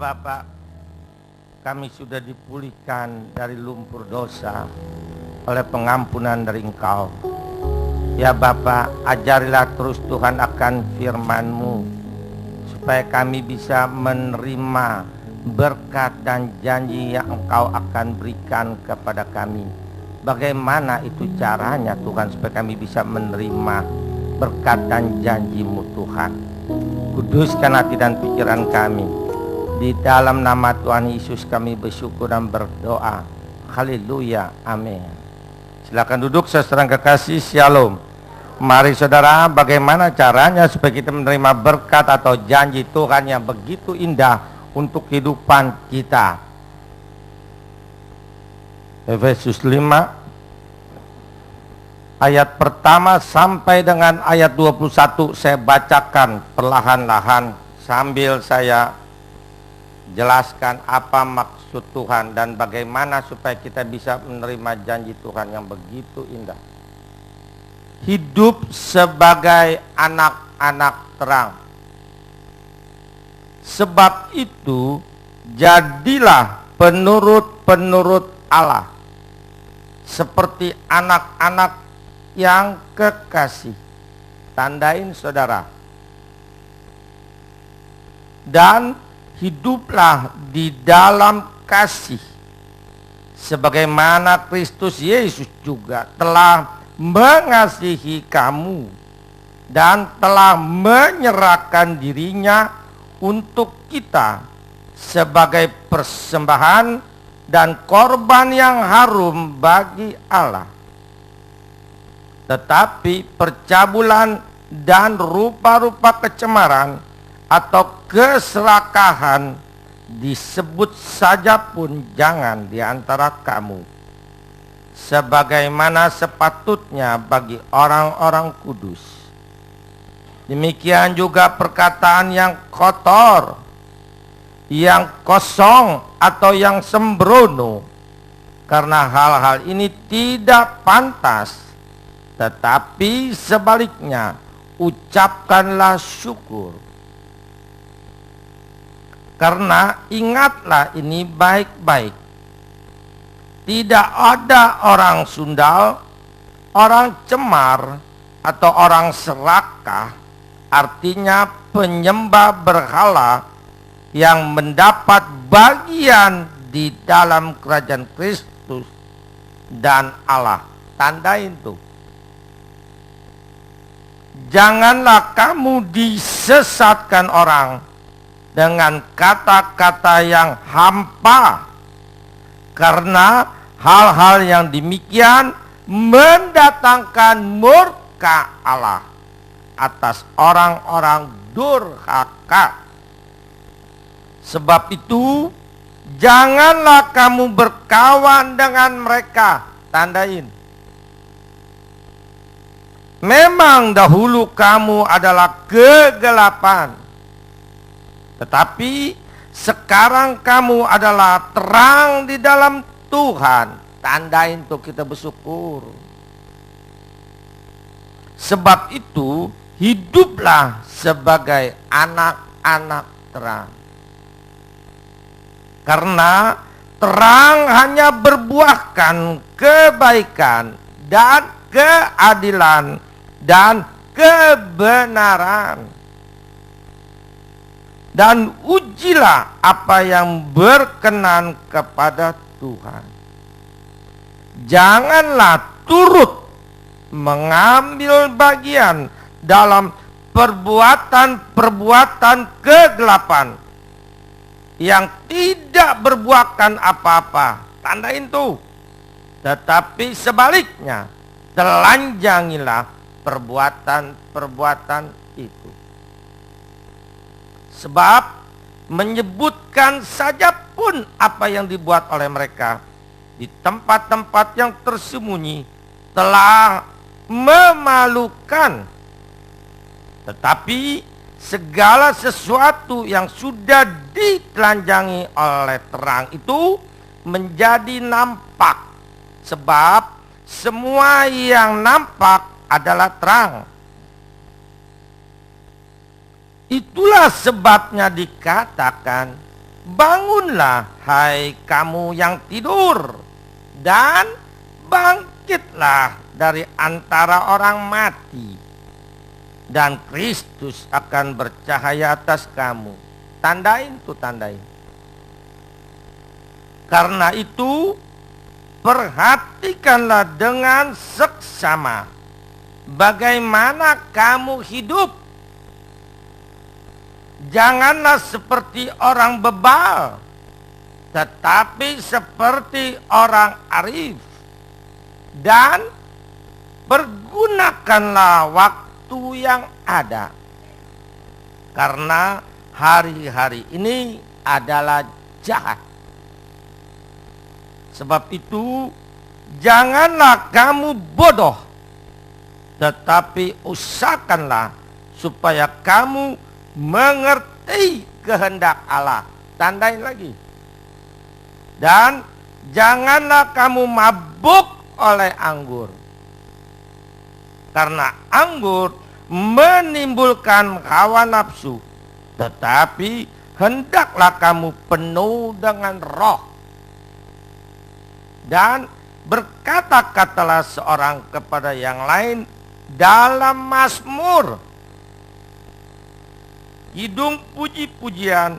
Bapa, kami sudah dipulihkan dari lumpur dosa oleh pengampunan dari Engkau. Ya Bapa, ajarilah terus Tuhan akan firman-Mu, supaya kami bisa menerima berkat dan janji yang Engkau akan berikan kepada kami. Bagaimana itu caranya Tuhan, supaya kami bisa menerima berkat dan janji-Mu Tuhan? Kuduskan hati dan pikiran kami. Di dalam nama Tuhan Yesus kami bersyukur dan berdoa. Haleluya, amin. Silakan duduk saudara kekasih, shalom. Mari saudara, bagaimana caranya supaya kita menerima berkat atau janji Tuhan yang begitu indah untuk kehidupan kita. Efesus 5 ayat pertama sampai dengan ayat 21 saya bacakan perlahan-lahan sambil saya jelaskan apa maksud Tuhan dan bagaimana supaya kita bisa menerima janji Tuhan yang begitu indah. Hidup sebagai anak-anak terang. Sebab itu jadilah penurut-penurut Allah, seperti anak-anak yang kekasih. Tandain saudara. Dan hiduplah di dalam kasih, sebagaimana Kristus Yesus juga telah mengasihi kamu dan telah menyerahkan dirinya untuk kita sebagai persembahan dan korban yang harum bagi Allah. Tetapi percabulan dan rupa-rupa kecemaran atau keserakahan disebut saja pun jangan di antara kamu, sebagaimana sepatutnya bagi orang-orang kudus. Demikian juga perkataan yang kotor, yang kosong atau yang sembrono, karena hal-hal ini tidak pantas. Tetapi sebaliknya, ucapkanlah syukur. Karena ingatlah ini baik-baik. Tidak ada orang sundal, orang cemar, atau orang serakah, artinya penyembah berhala, yang mendapat bagian di dalam kerajaan Kristus dan Allah. Tandain tuh. Janganlah kamu disesatkan orang dengan kata-kata yang hampa, karena hal-hal yang demikian mendatangkan murka Allah atas orang-orang durhaka. Sebab itu janganlah kamu berkawan dengan mereka. Tandain. Memang dahulu kamu adalah kegelapan, tetapi sekarang kamu adalah terang di dalam Tuhan. Tandain tuh, kita bersyukur. Sebab itu hiduplah sebagai anak-anak terang. Karena terang hanya berbuahkan kebaikan dan keadilan dan kebenaran. Dan ujilah apa yang berkenan kepada Tuhan. Janganlah turut mengambil bagian dalam perbuatan-perbuatan kegelapan yang tidak berbuahkan apa-apa. Tandain tuh. Tetapi sebaliknya, telanjangilah perbuatan-perbuatan itu. Sebab menyebutkan saja pun apa yang dibuat oleh mereka di tempat-tempat yang tersembunyi telah memalukan. Tetapi segala sesuatu yang sudah ditelanjangi oleh terang itu menjadi nampak. Sebab semua yang nampak adalah terang. Itulah sebabnya dikatakan bangunlah hai kamu yang tidur, dan bangkitlah dari antara orang mati, dan Kristus akan bercahaya atas kamu. Tandain tuh, tandain. Karena itu perhatikanlah dengan seksama bagaimana kamu hidup. Janganlah seperti orang bebal, tetapi seperti orang arif. Dan pergunakanlah waktu yang ada, karena hari-hari ini adalah jahat. Sebab itu janganlah kamu bodoh, tetapi usahakanlah supaya kamu mengerti kehendak Allah. Tandain lagi. Dan janganlah kamu mabuk oleh anggur, karena anggur menimbulkan hawa nafsu, tetapi hendaklah kamu penuh dengan roh. Dan berkata-katalah seorang kepada yang lain dalam mazmur, hidung puji-pujian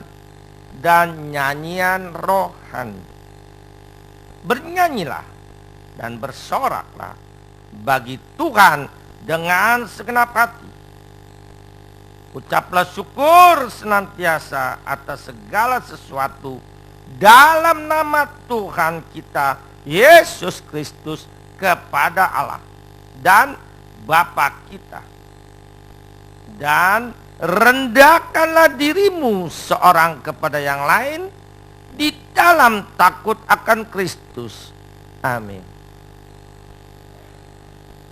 dan nyanyian rohani. Bernyanyilah dan bersoraklah bagi Tuhan dengan segenap hati. Ucaplah syukur senantiasa atas segala sesuatu dalam nama Tuhan kita Yesus Kristus kepada Allah dan Bapa kita. Dan rendahkanlah dirimu seorang kepada yang lain di dalam takut akan Kristus. Amin.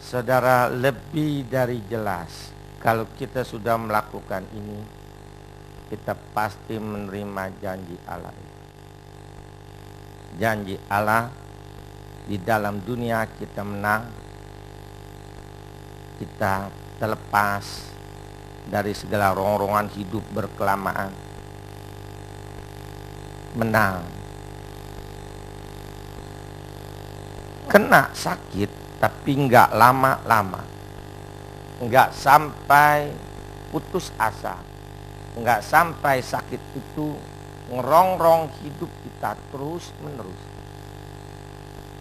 Saudara, lebih dari jelas, kalau kita sudah melakukan ini, kita pasti menerima janji Allah. Janji Allah, di dalam dunia kita menang, kita terlepas dari segala rongrongan hidup berkelamaan, menang. Kena sakit tapi enggak lama-lama, enggak sampai putus asa, enggak sampai sakit itu ngerongrong hidup kita terus menerus,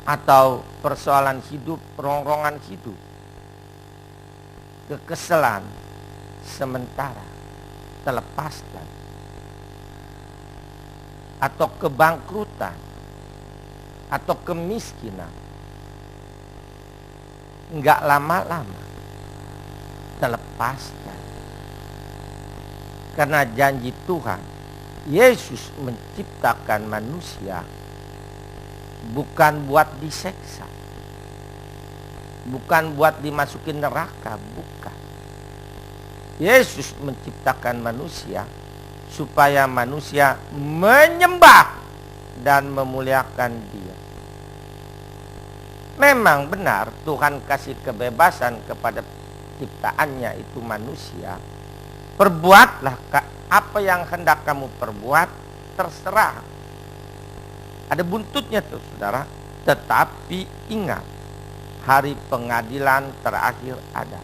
atau persoalan hidup, rongrongan hidup, kekesalan sementara terlepaskan, atau kebangkrutan, atau kemiskinan, enggak lama-lama terlepaskan. Karena janji Tuhan, Yesus menciptakan manusia bukan buat diseksa, bukan buat dimasukin neraka, bukan. Yesus menciptakan manusia supaya manusia menyembah dan memuliakan Dia. Memang benar Tuhan kasih kebebasan kepada ciptaannya itu manusia. Perbuatlah apa yang hendak kamu perbuat, terserah. Ada buntutnya tuh, saudara. Tetapi ingat, hari pengadilan terakhir ada.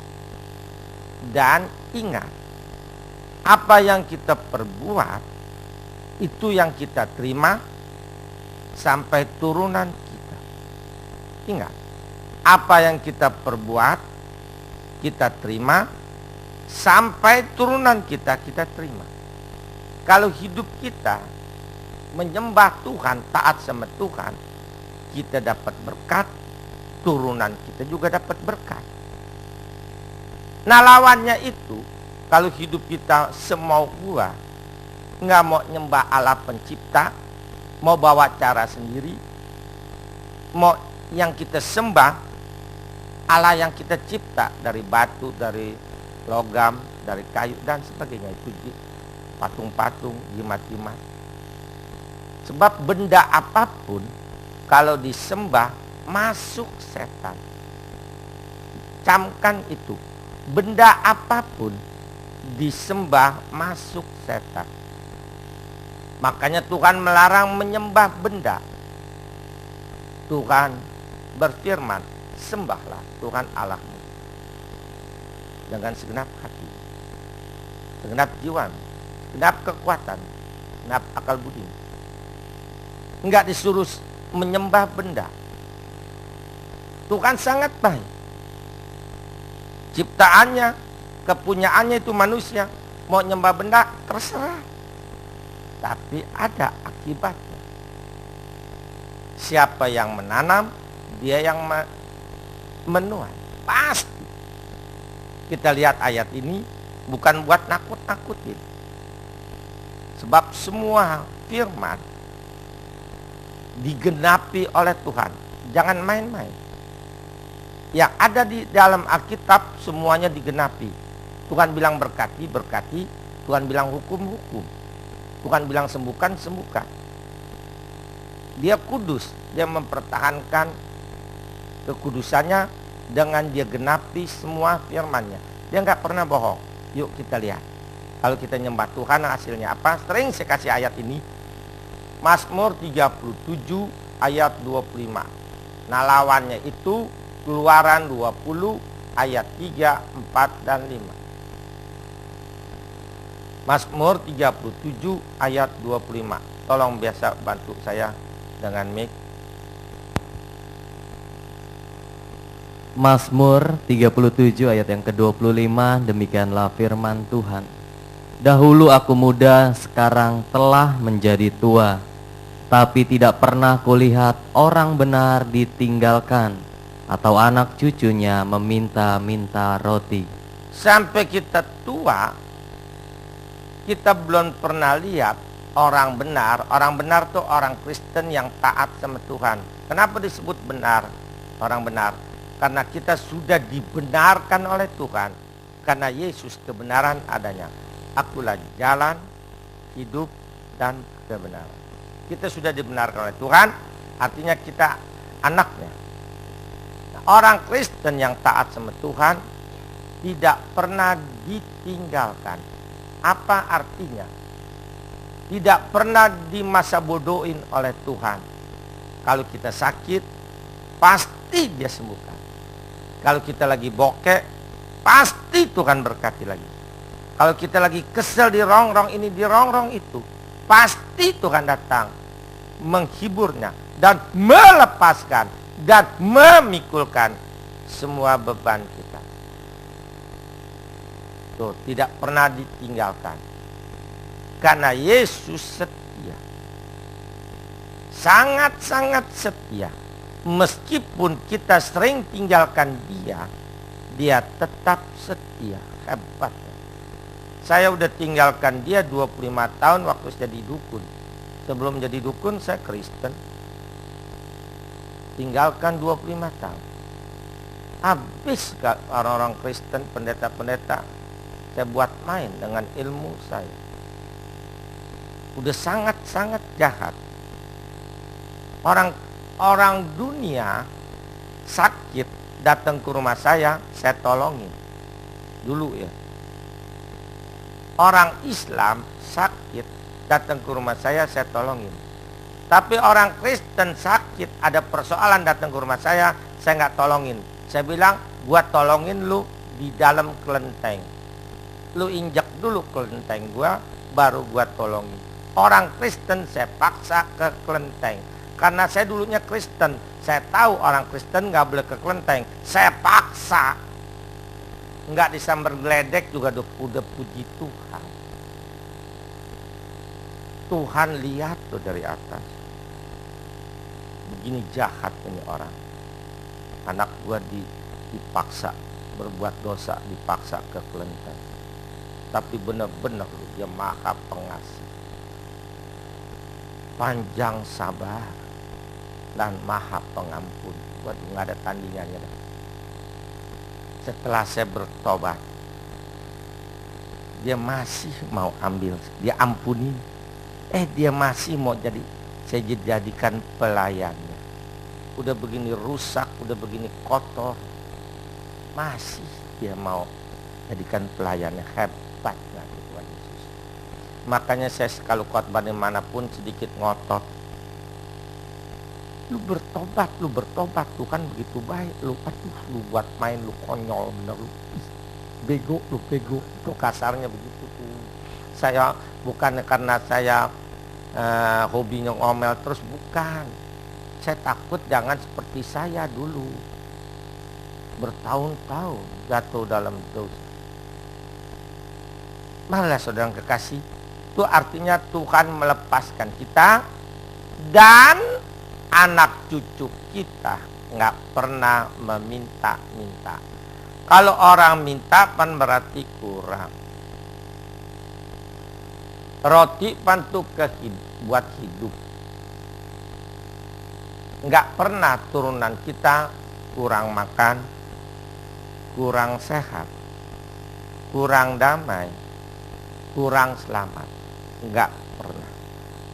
Dan ingat, apa yang kita perbuat, itu yang kita terima sampai turunan kita. Ingat, apa yang kita perbuat, kita terima sampai turunan kita, kita terima. Kalau hidup kita menyembah Tuhan, taat sama Tuhan, kita dapat berkat, turunan kita juga dapat berkat. Nah, lawannya itu, kalau hidup kita semau gua, nggak mau nyembah Allah pencipta, mau bawa cara sendiri, mau yang kita sembah Allah yang kita cipta dari batu, dari logam, dari kayu dan sebagainya, itu patung-patung, jimat-jimat. Sebab benda apapun kalau disembah masuk setan. Camkan itu, benda apapun disembah masuk setan. Makanya Tuhan melarang menyembah benda. Tuhan berfirman, sembahlah Tuhan Allahmu dengan segenap hati, segenap jiwa, segenap kekuatan, segenap akal budi. Enggak disuruh menyembah benda. Tuhan sangat baik. Ciptaannya, kepunyaannya itu manusia. Mau nyembah benda, terserah. Tapi ada akibatnya. Siapa yang menanam, dia yang menuai. Pasti. Kita lihat ayat ini bukan buat nakut-nakutin. Sebab semua firman digenapi oleh Tuhan. Jangan main-main. Yang ada di dalam Alkitab semuanya digenapi. Tuhan bilang berkati, berkati. Tuhan bilang hukum, hukum. Tuhan bilang sembuhkan, sembuhkan. Dia kudus. Dia mempertahankan kekudusannya dengan dia genapi semua firman-Nya. Dia nggak pernah bohong. Yuk kita lihat. Kalau kita nyembah Tuhan hasilnya apa? Sering saya kasih ayat ini. Mazmur 37 ayat 25. Nah lawannya itu Keluaran 20 ayat 3, 4, dan 5. Mazmur 37 ayat 25. Tolong biasa bantu saya dengan mic. Mazmur 37 ayat yang ke-25, demikianlah firman Tuhan. Dahulu aku muda, sekarang telah menjadi tua, tapi tidak pernah kulihat orang benar ditinggalkan, atau anak cucunya meminta-minta roti. Sampai kita tua, kita belum pernah lihat orang benar. Orang benar tuh orang Kristen yang taat sama Tuhan. Kenapa disebut benar? Orang benar. Karena kita sudah dibenarkan oleh Tuhan. Karena Yesus kebenaran adanya. Akulah jalan, hidup, dan kebenaran. Kita sudah dibenarkan oleh Tuhan. Artinya kita anaknya. Nah, orang Kristen yang taat sama Tuhan tidak pernah ditinggalkan. Apa artinya? Tidak pernah dimasa bodohin oleh Tuhan. Kalau kita sakit, pasti dia sembuhkan. Kalau kita lagi bokeh, pasti Tuhan berkati lagi. Kalau kita lagi kesel di rongrong ini, di rongrong itu, pasti Tuhan datang menghiburnya dan melepaskan dan memikulkan semua beban kita. Tuh, tidak pernah ditinggalkan. Karena Yesus setia. Sangat-sangat setia. Meskipun kita sering tinggalkan dia, dia tetap setia. Hebatnya. Saya udah tinggalkan dia 25 tahun waktu saya jadi dukun. Sebelum jadi dukun saya Kristen. Tinggalkan 25 tahun. Habis orang-orang Kristen, pendeta-pendeta, saya buat main dengan ilmu saya. Udah sangat-sangat jahat. Orang dunia sakit datang ke rumah saya tolongin. Dulu ya. Orang Islam sakit datang ke rumah saya tolongin. Tapi orang Kristen sakit, ada persoalan datang ke rumah saya nggak tolongin. Saya bilang, gua tolongin lu di dalam kelenteng. Lu injak dulu kelenteng gua, baru gua tolongin. Orang Kristen saya paksa ke kelenteng. Karena saya dulunya Kristen, saya tahu orang Kristen nggak boleh ke kelenteng. Saya paksa. Nggak disambar geledek juga udah puji Tuhan. Tuhan lihat tuh dari atas. Begini jahat ini orang. Anak gua dipaksa berbuat dosa, dipaksa ke kelenteng. Tapi benar-benar dia maha pengasih, panjang sabar, dan maha pengampun. Waduh, nggak ada tandingannya dah. Setelah saya bertobat, dia masih mau ambil, dia ampuni. Dia masih mau saya jadikan pelayannya. Udah begini rusak, udah begini kotor, masih dia mau jadikan pelayannya. Hebatnya Tuhan Yesus. Makanya saya kalau khotbah dimanapun sedikit ngotot. Lu bertobat, Tuhan begitu baik. Lu buat main, lu konyol bener lu. Bego. Itu kasarnya begitu tuh. Saya bukan karena saya hobinya ngomel terus, bukan. Saya takut jangan seperti saya dulu. Bertahun-tahun jatuh dalam dosa. Malah saudara kekasih, itu artinya Tuhan melepaskan kita dan anak cucu kita nggak pernah meminta-minta. Kalau orang minta kan berarti kurang. Roti pantu buat hidup. Nggak pernah turunan kita kurang makan, kurang sehat, kurang damai, kurang selamat. Nggak pernah.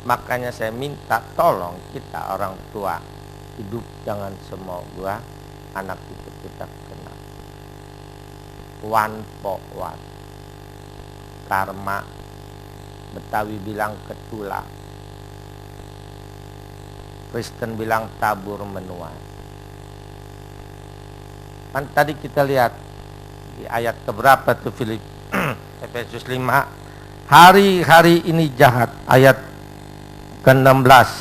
Makanya saya minta tolong kita orang tua hidup jangan semoga anak itu kita kenal. One for one. Karma, Betawi bilang ketula, Kristen bilang tabur menuai. Kan tadi kita lihat di ayat keberapa tuh Efesus 5, hari-hari ini jahat, ayat ke-16.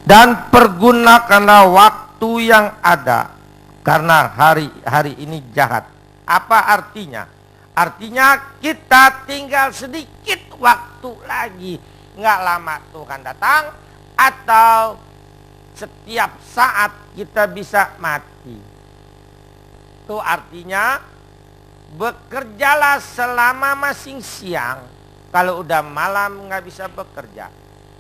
Dan pergunakanlah waktu yang ada, karena hari-hari ini jahat. Apa artinya? Artinya kita tinggal sedikit waktu lagi. Nggak lama Tuhan datang, atau setiap saat kita bisa mati. Itu artinya bekerjalah selama masih siang. Kalau udah malam nggak bisa bekerja.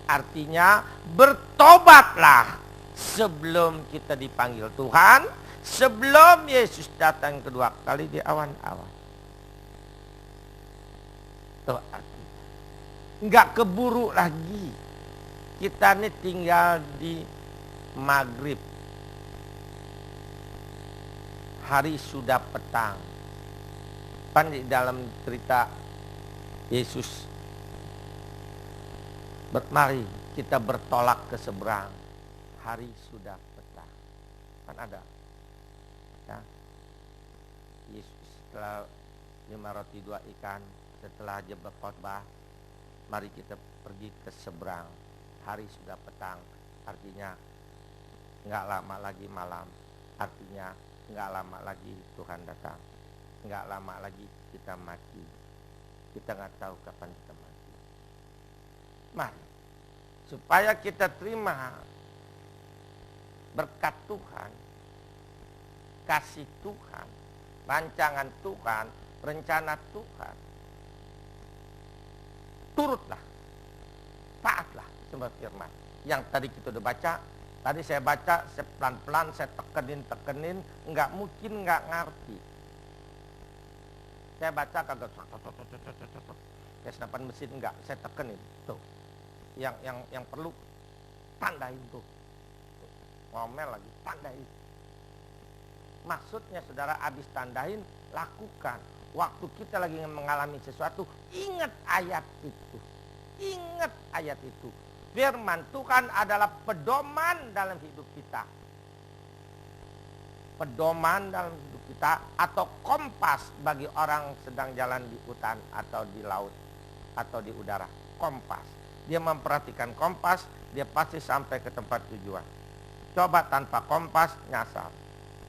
Artinya bertobatlah sebelum kita dipanggil Tuhan, sebelum Yesus datang kedua kali di awan-awan. Itu artinya nggak keburu lagi. Kita ini tinggal di maghrib, hari sudah petang. Kan di dalam cerita Yesus, mari kita bertolak ke seberang, hari sudah petang. Kan ada ya, Yesus setelah 5 roti 2 ikan, setelah dia berkhotbah, mari kita pergi ke seberang, hari sudah petang. Artinya nggak lama lagi malam, artinya nggak lama lagi Tuhan datang, nggak lama lagi kita mati. Kita nggak tahu kapan kita mati. Mari, supaya kita terima berkat Tuhan, kasih Tuhan, rancangan Tuhan, rencana Tuhan, turutlah, taatlah sama firman. Yang tadi kita udah baca, tadi saya baca, saya pelan-pelan, saya tekenin, nggak mungkin nggak ngerti. Saya baca kagak kayak senapan mesin, enggak, saya tekenin tuh. Yang perlu tandain tuh. Ngomel lagi, tandain. Maksudnya saudara, habis tandain, lakukan. Waktu kita lagi mengalami sesuatu, ingat ayat itu. Ingat ayat itu. Firman Tuhan adalah pedoman dalam hidup kita. Pedoman dalam hidup kita, atau kompas bagi orang sedang jalan di hutan atau di laut atau di udara. Kompas. Dia memperhatikan kompas, dia pasti sampai ke tempat tujuan. Coba tanpa kompas, nyasar.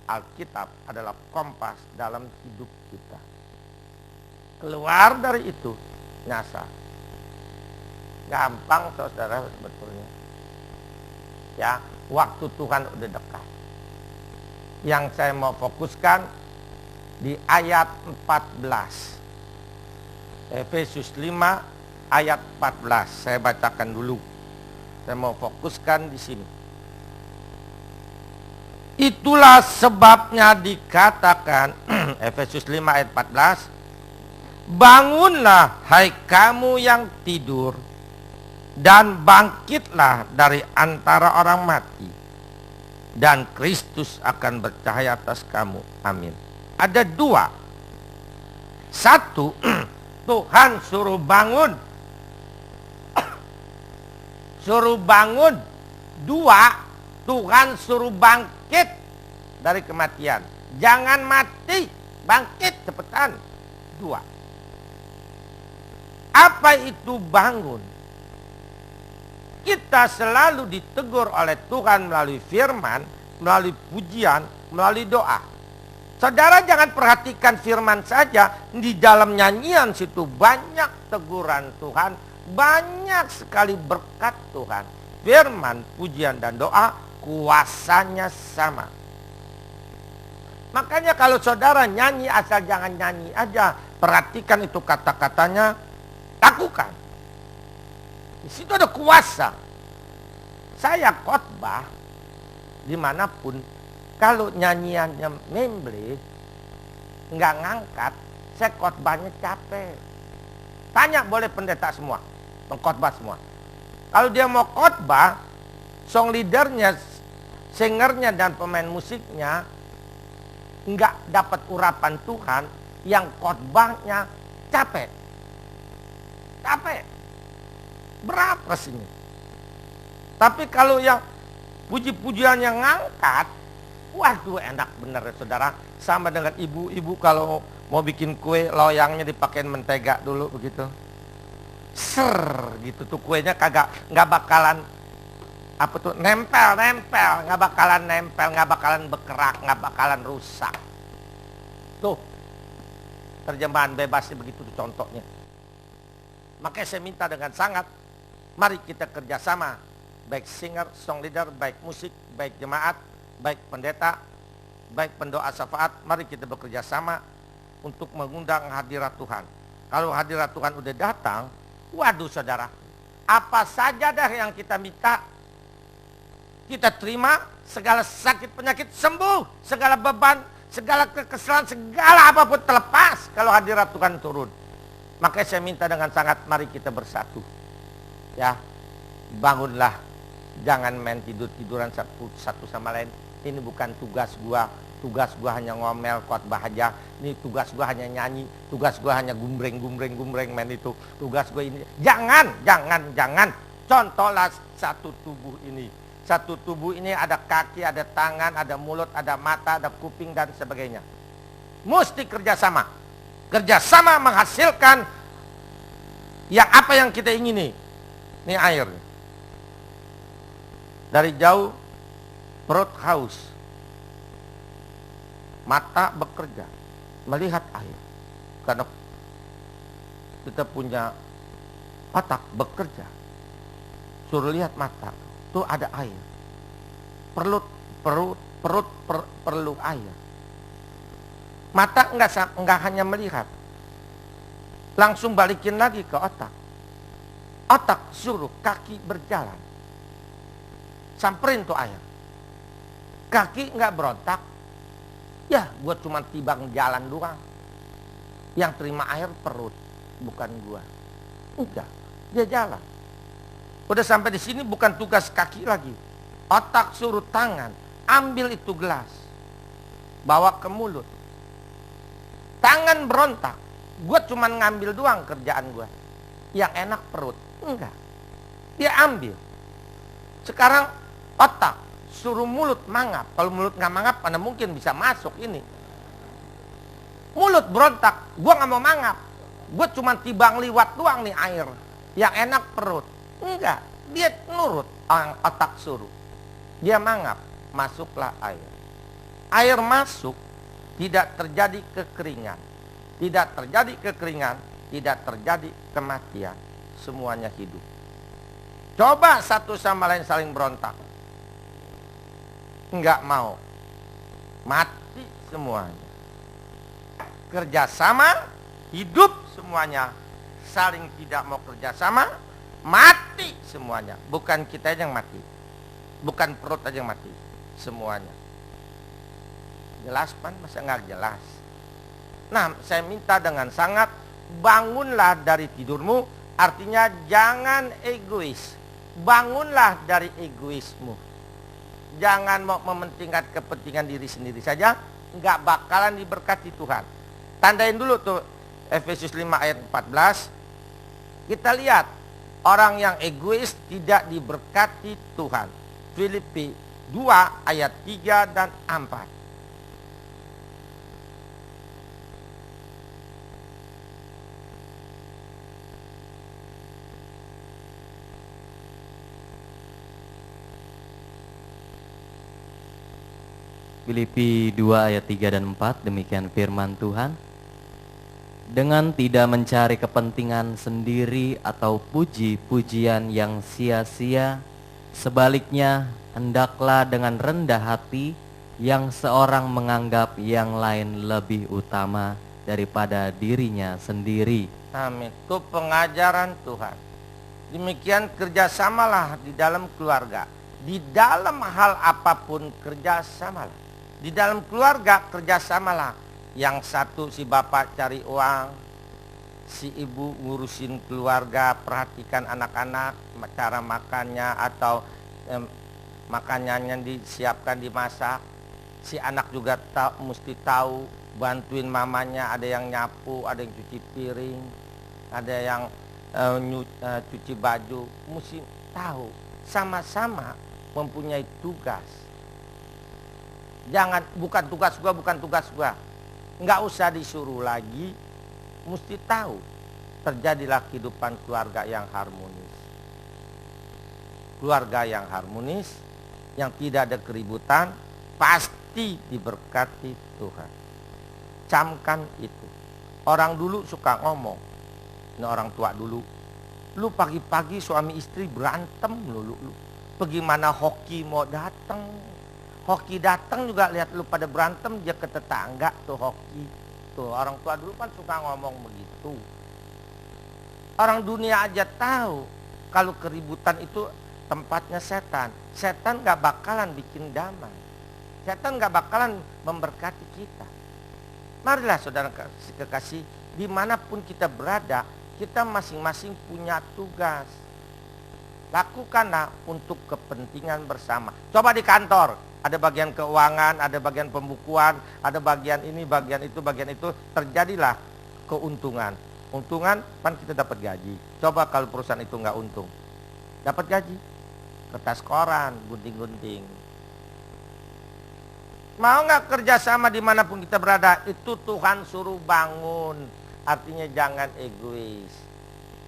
Alkitab adalah kompas dalam hidup kita. Keluar dari itu, nyasar. Gampang saudara sebetulnya. Ya, waktu Tuhan udah dekat. Yang saya mau fokuskan di ayat 14. Efesus 5 ayat 14. Saya bacakan dulu. Saya mau fokuskan di sini. Itulah sebabnya dikatakan Efesus 5 ayat 14, bangunlah hai kamu yang tidur, dan bangkitlah dari antara orang mati, dan Kristus akan bercahaya atas kamu. Amin. Ada dua. Satu, Tuhan suruh bangun. suruh bangun. 2, Tuhan suruh bangkit dari kematian. Jangan mati, bangkit cepetan. 2. Apa itu bangun? Kita selalu ditegur oleh Tuhan melalui firman, melalui pujian, melalui doa. Saudara jangan perhatikan firman saja. Di dalam nyanyian situ banyak teguran Tuhan, banyak sekali berkat Tuhan. Firman, pujian, dan doa kuasanya sama. Makanya kalau saudara nyanyi asal jangan nyanyi aja. Perhatikan itu kata-katanya, lakukan. Di situ ada kuasa. Saya khotbah dimanapun, kalau nyanyiannya memble, nggak ngangkat, saya khotbahnya capek. Tanya boleh pendeta semua, pengkhotbah semua. Kalau dia mau khotbah, song leadernya, singernya dan pemain musiknya nggak dapat urapan Tuhan, yang khotbahnya capek. Capek. Berapa sini? Tapi kalau yang puji-pujiannya ngangkat, waduh enak bener ya saudara. Sama dengan ibu-ibu kalau mau bikin kue, loyangnya dipakein mentega dulu begitu. Ser gitu tuh kuenya nggak bakalan apa tuh nempel, nggak bakalan nempel, nggak bakalan berkerak, nggak bakalan rusak. Tuh terjemahan bebasnya begitu tuh contohnya. Makanya saya minta dengan sangat, mari kita kerjasama, baik singer, song leader, baik musik, baik jemaat, baik pendeta, baik pendoa syafaat, mari kita bekerja sama untuk mengundang hadirat Tuhan. Kalau hadirat Tuhan udah datang, waduh saudara, apa saja dah yang kita minta, kita terima, segala sakit penyakit sembuh, segala beban, segala kekesalan, segala apapun terlepas kalau hadirat Tuhan turun. Makanya saya minta dengan sangat, mari kita bersatu. Ya, bangunlah, jangan main tidur-tiduran satu sama lain. Ini bukan tugas gua. Tugas gua hanya ngomel, khotbah aja. Ini tugas gua hanya nyanyi. Tugas gua hanya gumbreng main itu. Tugas gua ini. Jangan. Contohlah satu tubuh ini. Satu tubuh ini ada kaki, ada tangan, ada mulut, ada mata, ada kuping dan sebagainya. Mesti kerjasama. Kerjasama menghasilkan yang apa yang kita ingini. Ini air. Dari jauh perut haus. Mata bekerja, melihat air. Karena kita punya otak bekerja. Suruh lihat mata, tuh ada air. Perut perlu air. Mata enggak hanya melihat. Langsung balikin lagi ke otak. Otak suruh kaki berjalan. Samperin tuh air. Kaki enggak berontak. Ya, gue cuma tibang jalan doang. Yang terima air perut, bukan gue. Enggak, dia jalan. Udah sampai di sini bukan tugas kaki lagi. Otak suruh tangan, ambil itu gelas. Bawa ke mulut. Tangan berontak. Gue cuma ngambil doang kerjaan gue. Yang enak perut. Enggak. Dia ambil. Sekarang otak suruh mulut mangap. Kalau mulut nggak mangap, mana mungkin bisa masuk ini. Mulut berontak. Gue nggak mau mangap. Gue cuma tibang liwat doang nih air. Yang enak perut. Enggak. Dia nurut otak suruh. Dia mangap. Masuklah air. Air masuk. Tidak terjadi kekeringan. Tidak terjadi kekeringan. Tidak terjadi kematian. Semuanya hidup. Coba satu sama lain saling berontak. Enggak mau. Mati semuanya. Kerjasama. Hidup semuanya. Saling tidak mau kerjasama. Mati semuanya. Bukan kita yang mati. Bukan perut aja yang mati. Semuanya. Jelas pan? Masa nggak jelas? Nah, saya minta dengan sangat, bangunlah dari tidurmu. Artinya jangan egois. Bangunlah dari egoismu. Jangan mau mementingkan kepentingan diri sendiri saja. Nggak bakalan diberkati Tuhan. Tandain dulu tuh Efesus 5 ayat 14. Kita lihat Orang yang egois tidak diberkati Tuhan. Filipi 2 ayat 3 dan 4. Filipi 2 ayat 3 dan 4, demikian firman Tuhan. Dengan tidak mencari kepentingan sendiri atau puji-pujian yang sia-sia, sebaliknya hendaklah dengan rendah hati yang seorang menganggap yang lain lebih utama daripada dirinya sendiri. Amin. Itu pengajaran Tuhan. Demikian kerjasamalah di dalam keluarga. Di dalam hal apapun kerjasamalah. Di dalam keluarga kerjasamalah. Yang satu si bapak cari uang, si ibu ngurusin keluarga, perhatikan anak-anak, cara makannya atau makanannya disiapkan, dimasak. Si anak juga mesti tahu, bantuin mamanya, ada yang nyapu, ada yang cuci piring, ada yang cuci baju. Mesti tahu, sama-sama mempunyai tugas. Jangan, bukan tugas gua. Nggak usah disuruh lagi, mesti tahu. Terjadilah kehidupan keluarga yang harmonis. Keluarga yang harmonis, yang tidak ada keributan, pasti diberkati Tuhan. Camkan itu. Orang dulu suka ngomong, ini orang tua dulu, lu pagi-pagi suami istri berantem lu. Bagaimana hoki mau datang? Hoki datang juga lihat lu pada berantem, dia ke tetangga tuh hoki. Tuh orang tua dulu kan suka ngomong begitu. Orang dunia aja tahu kalau keributan itu tempatnya setan. Setan gak bakalan bikin damai. Setan gak bakalan memberkati kita. Marilah saudara kekasih, dimanapun kita berada, kita masing-masing punya tugas. Lakukanlah untuk kepentingan bersama. Coba di kantor. Ada bagian keuangan, ada bagian pembukuan, ada bagian ini, bagian itu, terjadilah keuntungan. Untungan kan kita dapat gaji. Coba kalau perusahaan itu nggak untung, dapat gaji, kertas koran, gunting-gunting. Mau nggak kerjasama dimanapun kita berada? Itu Tuhan suruh bangun. Artinya jangan egois.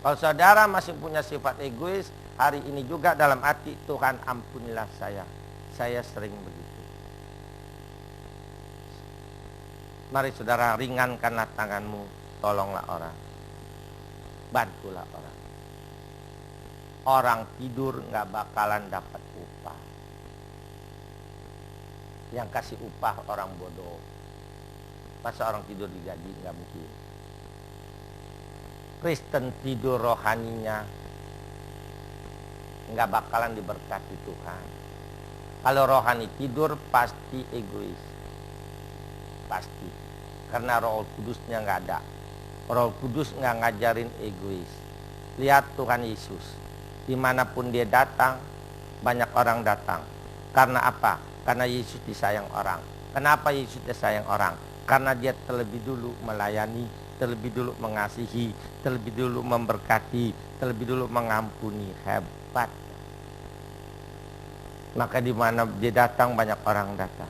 Kalau saudara masih punya sifat egois, hari ini juga dalam hati, Tuhan ampunilah saya. Saya sering begitu. Mari saudara, ringankanlah tanganmu, tolonglah orang, bantulah orang. Orang tidur nggak bakalan dapat upah. Yang kasih upah orang bodoh. Masa orang tidur digaji? Nggak mungkin. Kristen tidur rohaninya nggak bakalan diberkati Tuhan. Kalau rohani tidur pasti egois. Pasti. Karena Roh Kudusnya nggak ada. Roh Kudus nggak ngajarin egois. Lihat Tuhan Yesus. Dimanapun dia datang, banyak orang datang. Karena apa? Karena Yesus disayang orang. Kenapa Yesus disayang orang? Karena dia terlebih dulu melayani, terlebih dulu mengasihi, terlebih dulu memberkati, terlebih dulu mengampuni. Hebat. Maka di mana dia datang, banyak orang datang.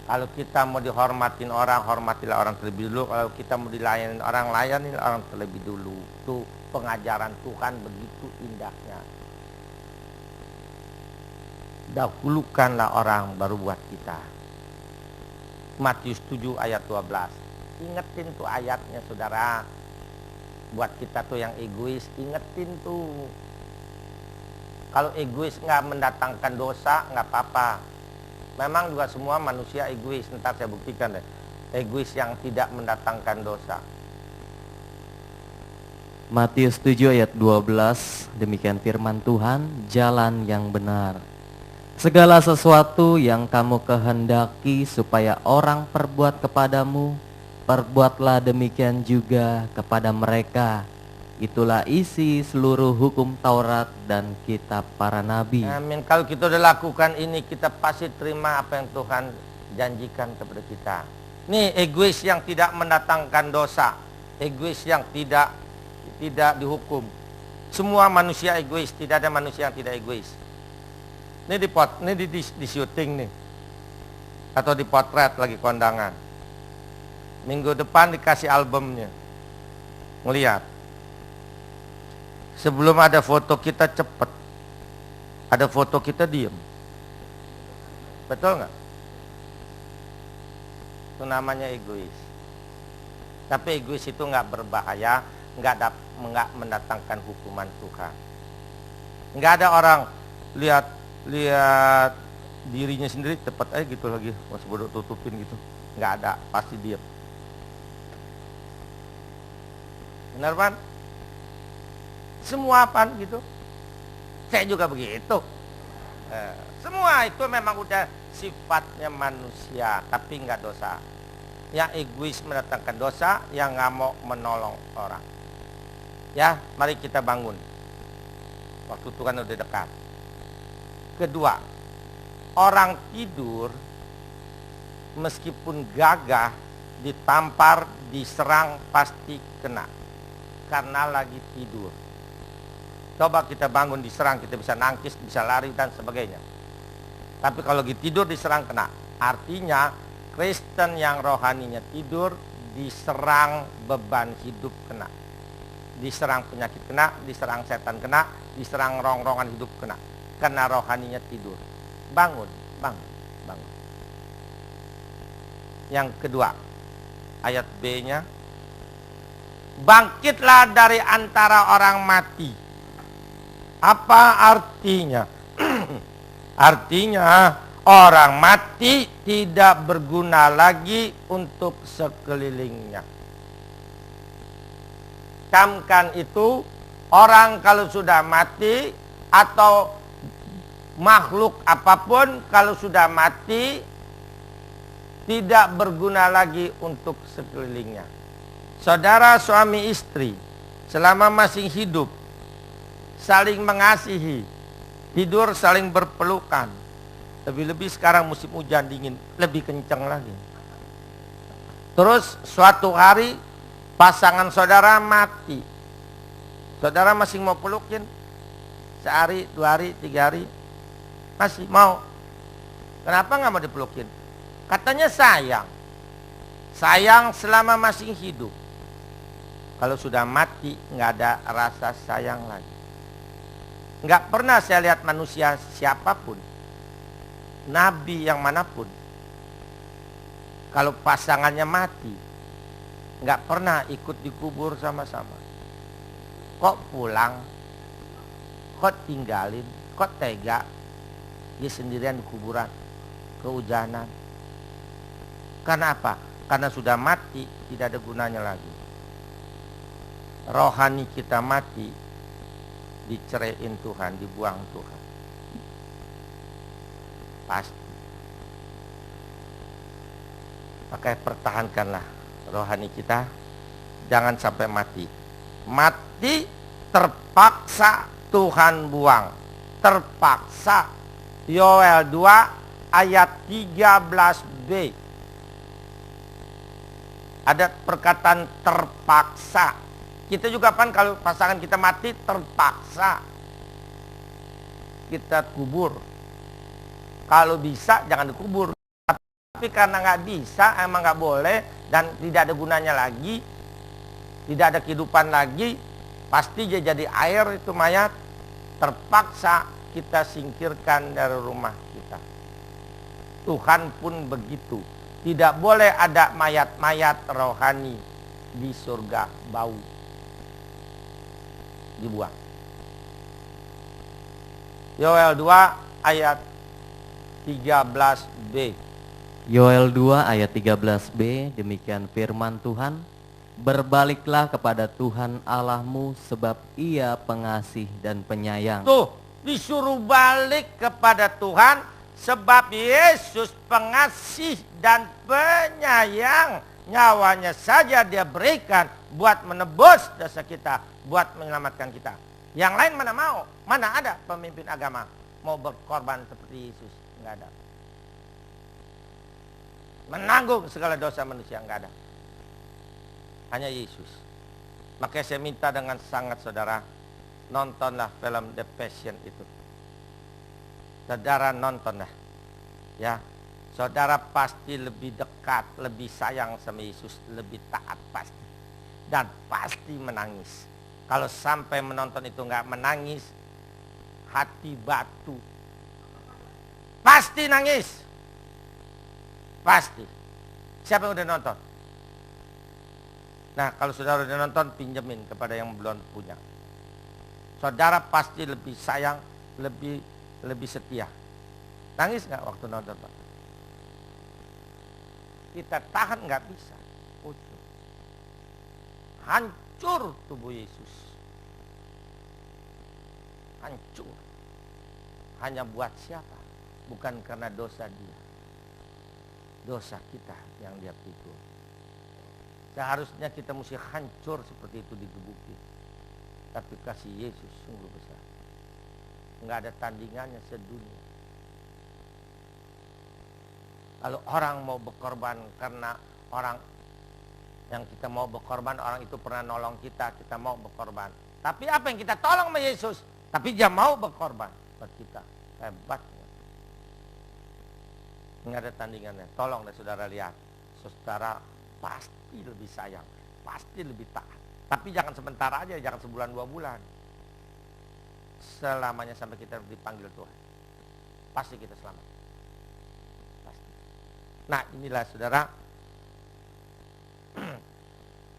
Kalau kita mau dihormatin orang, hormatilah orang terlebih dulu. Kalau kita mau dilayani orang, layani orang terlebih dulu. Itu pengajaran Tuhan begitu indahnya. Dahulukanlah orang baru buat kita. Matius 7 ayat 12. Ingetin tuh ayatnya saudara. Buat kita tuh yang egois, ingetin tuh. Kalau egois nggak mendatangkan dosa, nggak apa-apa. Memang juga semua manusia egois. Ntar saya buktikan deh. Egois yang tidak mendatangkan dosa. Matius 7 ayat 12, demikian firman Tuhan, jalan yang benar. Segala sesuatu yang kamu kehendaki supaya orang perbuat kepadamu, perbuatlah demikian juga kepada mereka. Itulah isi seluruh hukum Taurat dan kitab para nabi. Amin. Kalau kita udah lakukan ini, kita pasti terima apa yang Tuhan janjikan kepada kita. Nih egois yang tidak mendatangkan dosa. Egois yang tidak tidak dihukum. Semua manusia egois, tidak ada manusia yang tidak egois. Ini di syuting nih, atau di potret lagi kondangan. Minggu depan dikasih albumnya, ngeliat. Sebelum ada foto kita cepet, ada foto kita diem. Betul nggak? Itu namanya egois. Tapi egois itu nggak berbahaya, nggak mendatangkan hukuman Tuhan. Nggak ada orang lihat dirinya sendiri cepat aja gitu lagi, masih bodoh tutupin gitu. Nggak ada, pasti diem. Benar kan? Semua apa gitu? Saya juga begitu. Semua itu memang udah sifatnya manusia, tapi nggak dosa. Yang egois mendatangkan dosa, yang nggak mau menolong orang. Ya, mari kita bangun. Waktu Tuhan udah dekat. Kedua, orang tidur meskipun gagah, ditampar, diserang pasti kena. Karena lagi tidur. Coba kita bangun diserang, kita bisa nangkis, bisa lari dan sebagainya. Tapi kalau lagi tidur diserang kena. Artinya Kristen yang rohaninya tidur diserang beban hidup kena. Diserang penyakit kena, diserang setan kena, diserang rongrongan hidup kena. Karena rohaninya tidur. Bangun. Yang kedua, ayat B-nya. Bangkitlah dari antara orang mati. Apa artinya? Artinya orang mati tidak berguna lagi untuk sekelilingnya. Camkan itu, orang kalau sudah mati atau makhluk apapun kalau sudah mati tidak berguna lagi untuk sekelilingnya. Saudara suami istri selama masih hidup saling mengasihi, tidur saling berpelukan. Lebih-lebih sekarang musim hujan dingin, lebih kencang lagi. Terus suatu hari pasangan saudara mati. Saudara masih mau pelukin? Sehari, 2 hari, 3 hari? Masih mau. Kenapa nggak mau dipelukin? Katanya sayang. Sayang selama masih hidup. Kalau sudah mati nggak ada rasa sayang lagi. Nggak pernah saya lihat manusia siapapun, nabi yang manapun, kalau pasangannya mati, nggak pernah ikut dikubur sama-sama. Kok pulang? Kok tinggalin? Kok tega? Dia sendirian di kuburan, kehujanan. Karena apa? Karena sudah mati, tidak ada gunanya lagi. Rohani kita mati, diceraiin Tuhan, dibuang Tuhan. Pasti. Makanya pertahankanlah rohani kita, jangan sampai mati. Mati terpaksa Tuhan buang. Terpaksa. Yoel 2 ayat 13b. Ada perkataan terpaksa. Kita juga kan kalau pasangan kita mati terpaksa kita kubur. Kalau bisa jangan dikubur. Tapi karena nggak bisa, emang nggak boleh dan tidak ada gunanya lagi, tidak ada kehidupan lagi, pasti dia jadi air itu mayat. Terpaksa kita singkirkan dari rumah kita. Tuhan pun begitu. Tidak boleh ada mayat-mayat rohani di surga, bau. Dibuang. Yoel 2 ayat 13b. Yoel 2 ayat 13b, demikian firman Tuhan. Berbaliklah kepada Tuhan Allahmu sebab Ia pengasih dan penyayang. Tuh, disuruh balik kepada Tuhan sebab Yesus pengasih dan penyayang. Nyawanya saja Dia berikan buat menebus dosa kita, buat menyelamatkan kita. Yang lain mana mau? Mana ada pemimpin agama mau berkorban seperti Yesus? Enggak ada. Menanggung segala dosa manusia, enggak ada. Hanya Yesus. Makanya saya minta dengan sangat saudara, nontonlah film The Passion itu. Saudara nontonlah. Ya, saudara pasti lebih dekat, lebih sayang sama Yesus, lebih taat pasti. Dan pasti menangis. Kalau sampai menonton itu nggak menangis, hati batu. Pasti nangis. Pasti. Siapa yang udah nonton? Nah, kalau saudara udah nonton, pinjemin kepada yang belum punya. Saudara pasti lebih sayang, lebih setia. Nangis nggak waktu nonton, Pak? Kita tahan nggak bisa. Ucuk. Hancur tubuh Yesus. Hancur. Hanya buat siapa? Bukan karena dosa dia. Dosa kita yang dia pikul. Seharusnya kita mesti hancur seperti itu digebuki. Tapi kasih Yesus sungguh besar. Nggak ada tandingannya sedunia. Kalau orang mau berkorban karena orang yang kita mau berkorban, orang itu pernah nolong kita, kita mau berkorban. Tapi apa yang kita tolong sama Yesus? Tapi dia mau berkorban buat kita. Hebatnya. Nggak ada tandingannya. Tolong deh saudara lihat. Saudara pasti lebih sayang, pasti lebih taat. Tapi jangan sebentar aja, jangan sebulan 2 bulan. Selamanya sampai kita dipanggil Tuhan. Pasti kita selamat. Pasti. Nah inilah saudara,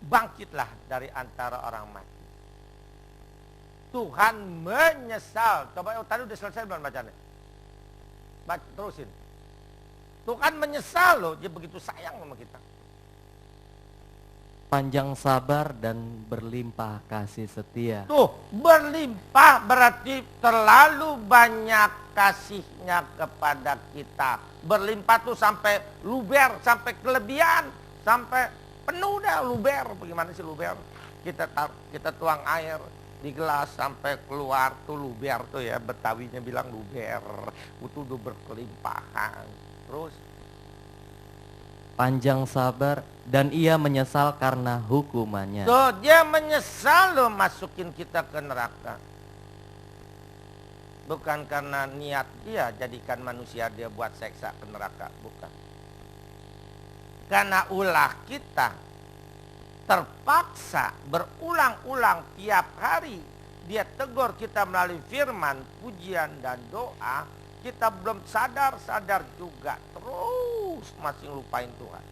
bangkitlah dari antara orang mati. Tuhan menyesal. Coba tadi udah selesai belum bacanya? Terusin. Tuhan menyesal loh, dia begitu sayang sama kita. Panjang sabar dan berlimpah kasih setia. Tuh, berlimpah berarti terlalu banyak kasihnya kepada kita. Berlimpah tuh sampai luber, sampai kelebihan, sampai penuh dah luber. Bagaimana sih luber? Kita tuang air di gelas sampai keluar tuh luber tuh ya, Betawinya bilang luber. Itu udah berkelimpahan. Terus panjang sabar dan ia menyesal karena hukumannya. tuh dia menyesal loh masukin kita ke neraka. Bukan karena niat dia jadikan manusia dia buat seksa ke neraka, bukan. Karena ulah kita terpaksa berulang-ulang tiap hari dia tegur kita melalui firman, pujian dan doa. Kita belum sadar juga terus masih lupain Tuhan.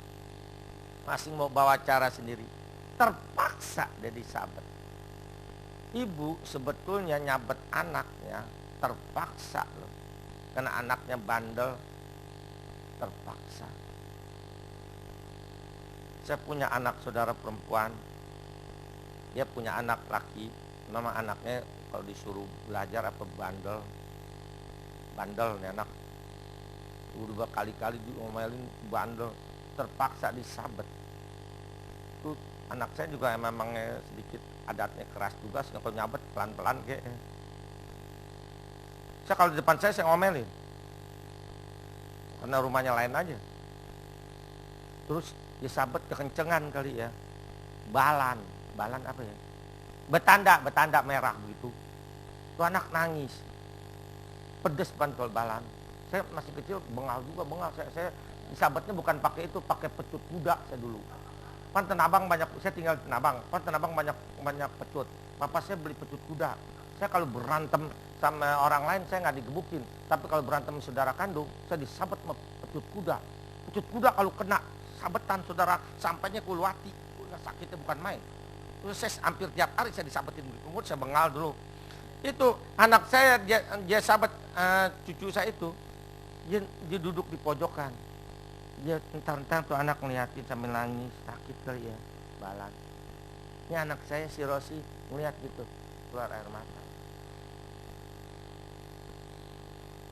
Masih mau bawa cara sendiri. Terpaksa dia disabet. Ibu sebetulnya nyabet anaknya terpaksa loh. Karena anaknya bandel, terpaksa. Saya punya anak saudara perempuan. Dia punya anak laki. Memang anaknya kalau disuruh belajar apa bandel nih anak. Udah kali-kali diomelin bandel, terpaksa disabet. Tuh anak saya juga memangnya sedikit adatnya keras juga, kalau nyabet pelan-pelan kayak. Saya kalau di depan saya ngomelin. Karena rumahnya lain aja. Terus disabet kekencengan kali ya. Balan apa ya? Betanda merah begitu. Tuh anak nangis. Pedes bantol balan. Saya masih kecil bengal. Saya disabetnya bukan pakai itu, pakai pecut kuda saya dulu. Kan Tanah Abang banyak, saya tinggal di Tanah Abang. Kan Tanah Abang banyak pecut. Papa saya beli pecut kuda. Saya kalau berantem sama orang lain saya nggak digebukin. Tapi kalau berantem saudara kandung, saya disabet sama pecut kuda. Pecut kuda kalau kena sabetan saudara sampainya ke ulu hati, sakitnya bukan main. Terus saya hampir tiap hari saya disabetin begitu, saya bengal dulu. Itu anak saya dia sahabat cucu saya itu dia duduk di pojokan. Dia entar tuh anak ngeliatin sambil nangis, sakit kali ya, balan. Ini anak saya si Rosi ngeliat gitu, keluar air mata.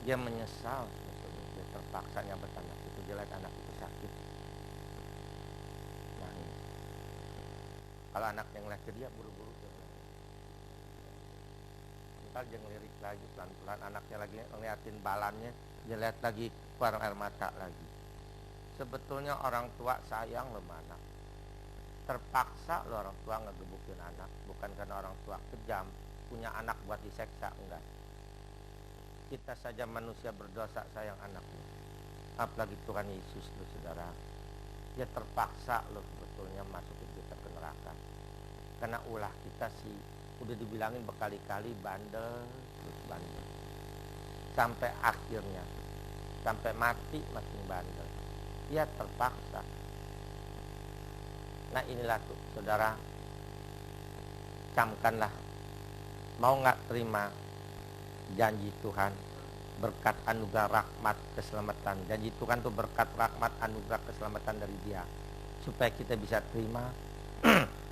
Dia menyesal, dia terpaksa nyabet anak itu, dia lihat anak itu sakit, nangis. Kalau anak yang ngeliat ke dia buru-buru dia nangis. Ntar dia ngelirik lagi pelan-pelan, anaknya lagi ngeliatin balannya, dia lihat lagi keluar air mata lagi. Sebetulnya orang tua sayang loh anak. Terpaksa lo orang tua ngegebukin anak, bukan karena orang tua kejam, punya anak buat diseksa, enggak. Kita saja manusia berdosa sayang anaknya, apalagi Tuhan Yesus lo saudara. Dia terpaksa lo sebetulnya masukin kita ke neraka, karena ulah kita sih udah dibilangin berkali-kali bandel, terus bandel, sampai akhirnya, sampai mati makin bandel. Dia terpaksa. Nah inilah tuh saudara, camkanlah, mau nggak terima janji Tuhan, berkat anugerah rahmat keselamatan. Janji Tuhan tuh berkat rahmat anugerah keselamatan dari Dia, supaya kita bisa terima.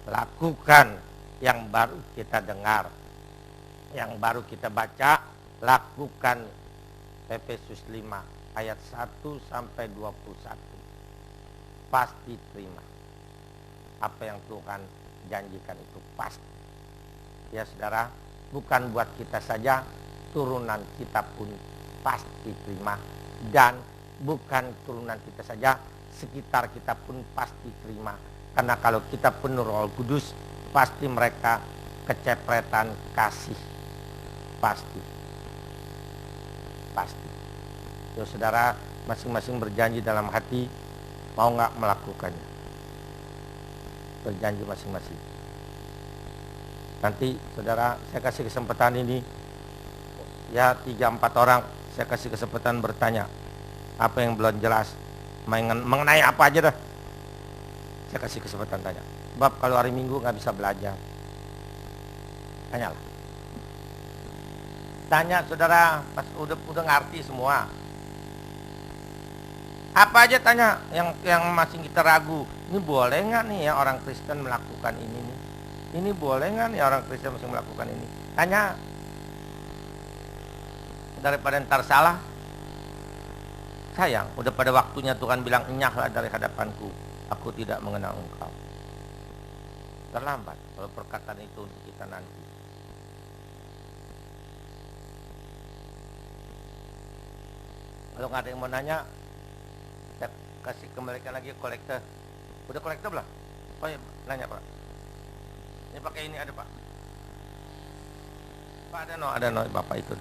Lakukan yang baru kita dengar, yang baru kita baca, lakukan. Efesus 5 ayat 1 sampai 21. Pasti terima apa yang Tuhan janjikan, itu pasti. Ya saudara, bukan buat kita saja, turunan kita pun pasti terima. Dan bukan turunan kita saja, sekitar kita pun pasti terima. Karena kalau kita penuh Roh Kudus, pasti mereka kecepretan kasih. Pasti. Pasti. Ya saudara, masing-masing berjanji dalam hati, mau gak melakukannya. Berjanji masing-masing. Nanti saudara, saya kasih kesempatan ini, ya 3-4 orang saya kasih kesempatan bertanya apa yang belum jelas mengenai apa aja dah. Saya kasih kesempatan tanya. Bab kalau hari Minggu nggak bisa belajar, tanyalah. Tanya saudara, pas udah ngerti semua. Apa aja tanya yang masih kita ragu. Ini boleh nggak nih ya orang Kristen melakukan ini nih? Ini boleh nggak nih orang Kristen masih melakukan ini? Tanya. Daripada ntar salah. Sayang, udah pada waktunya Tuhan bilang, enyahlah dari hadapanku, aku tidak mengenal engkau. Terlambat kalau perkataan itu untuk kita nanti. Kalau nggak ada yang mau nanya, saya kasih ke mereka lagi kolektor. Udah kolektor belum? Oh iya, nanya Pak. Ini pakai ini ada Pak. Pak ada no Bapak itu.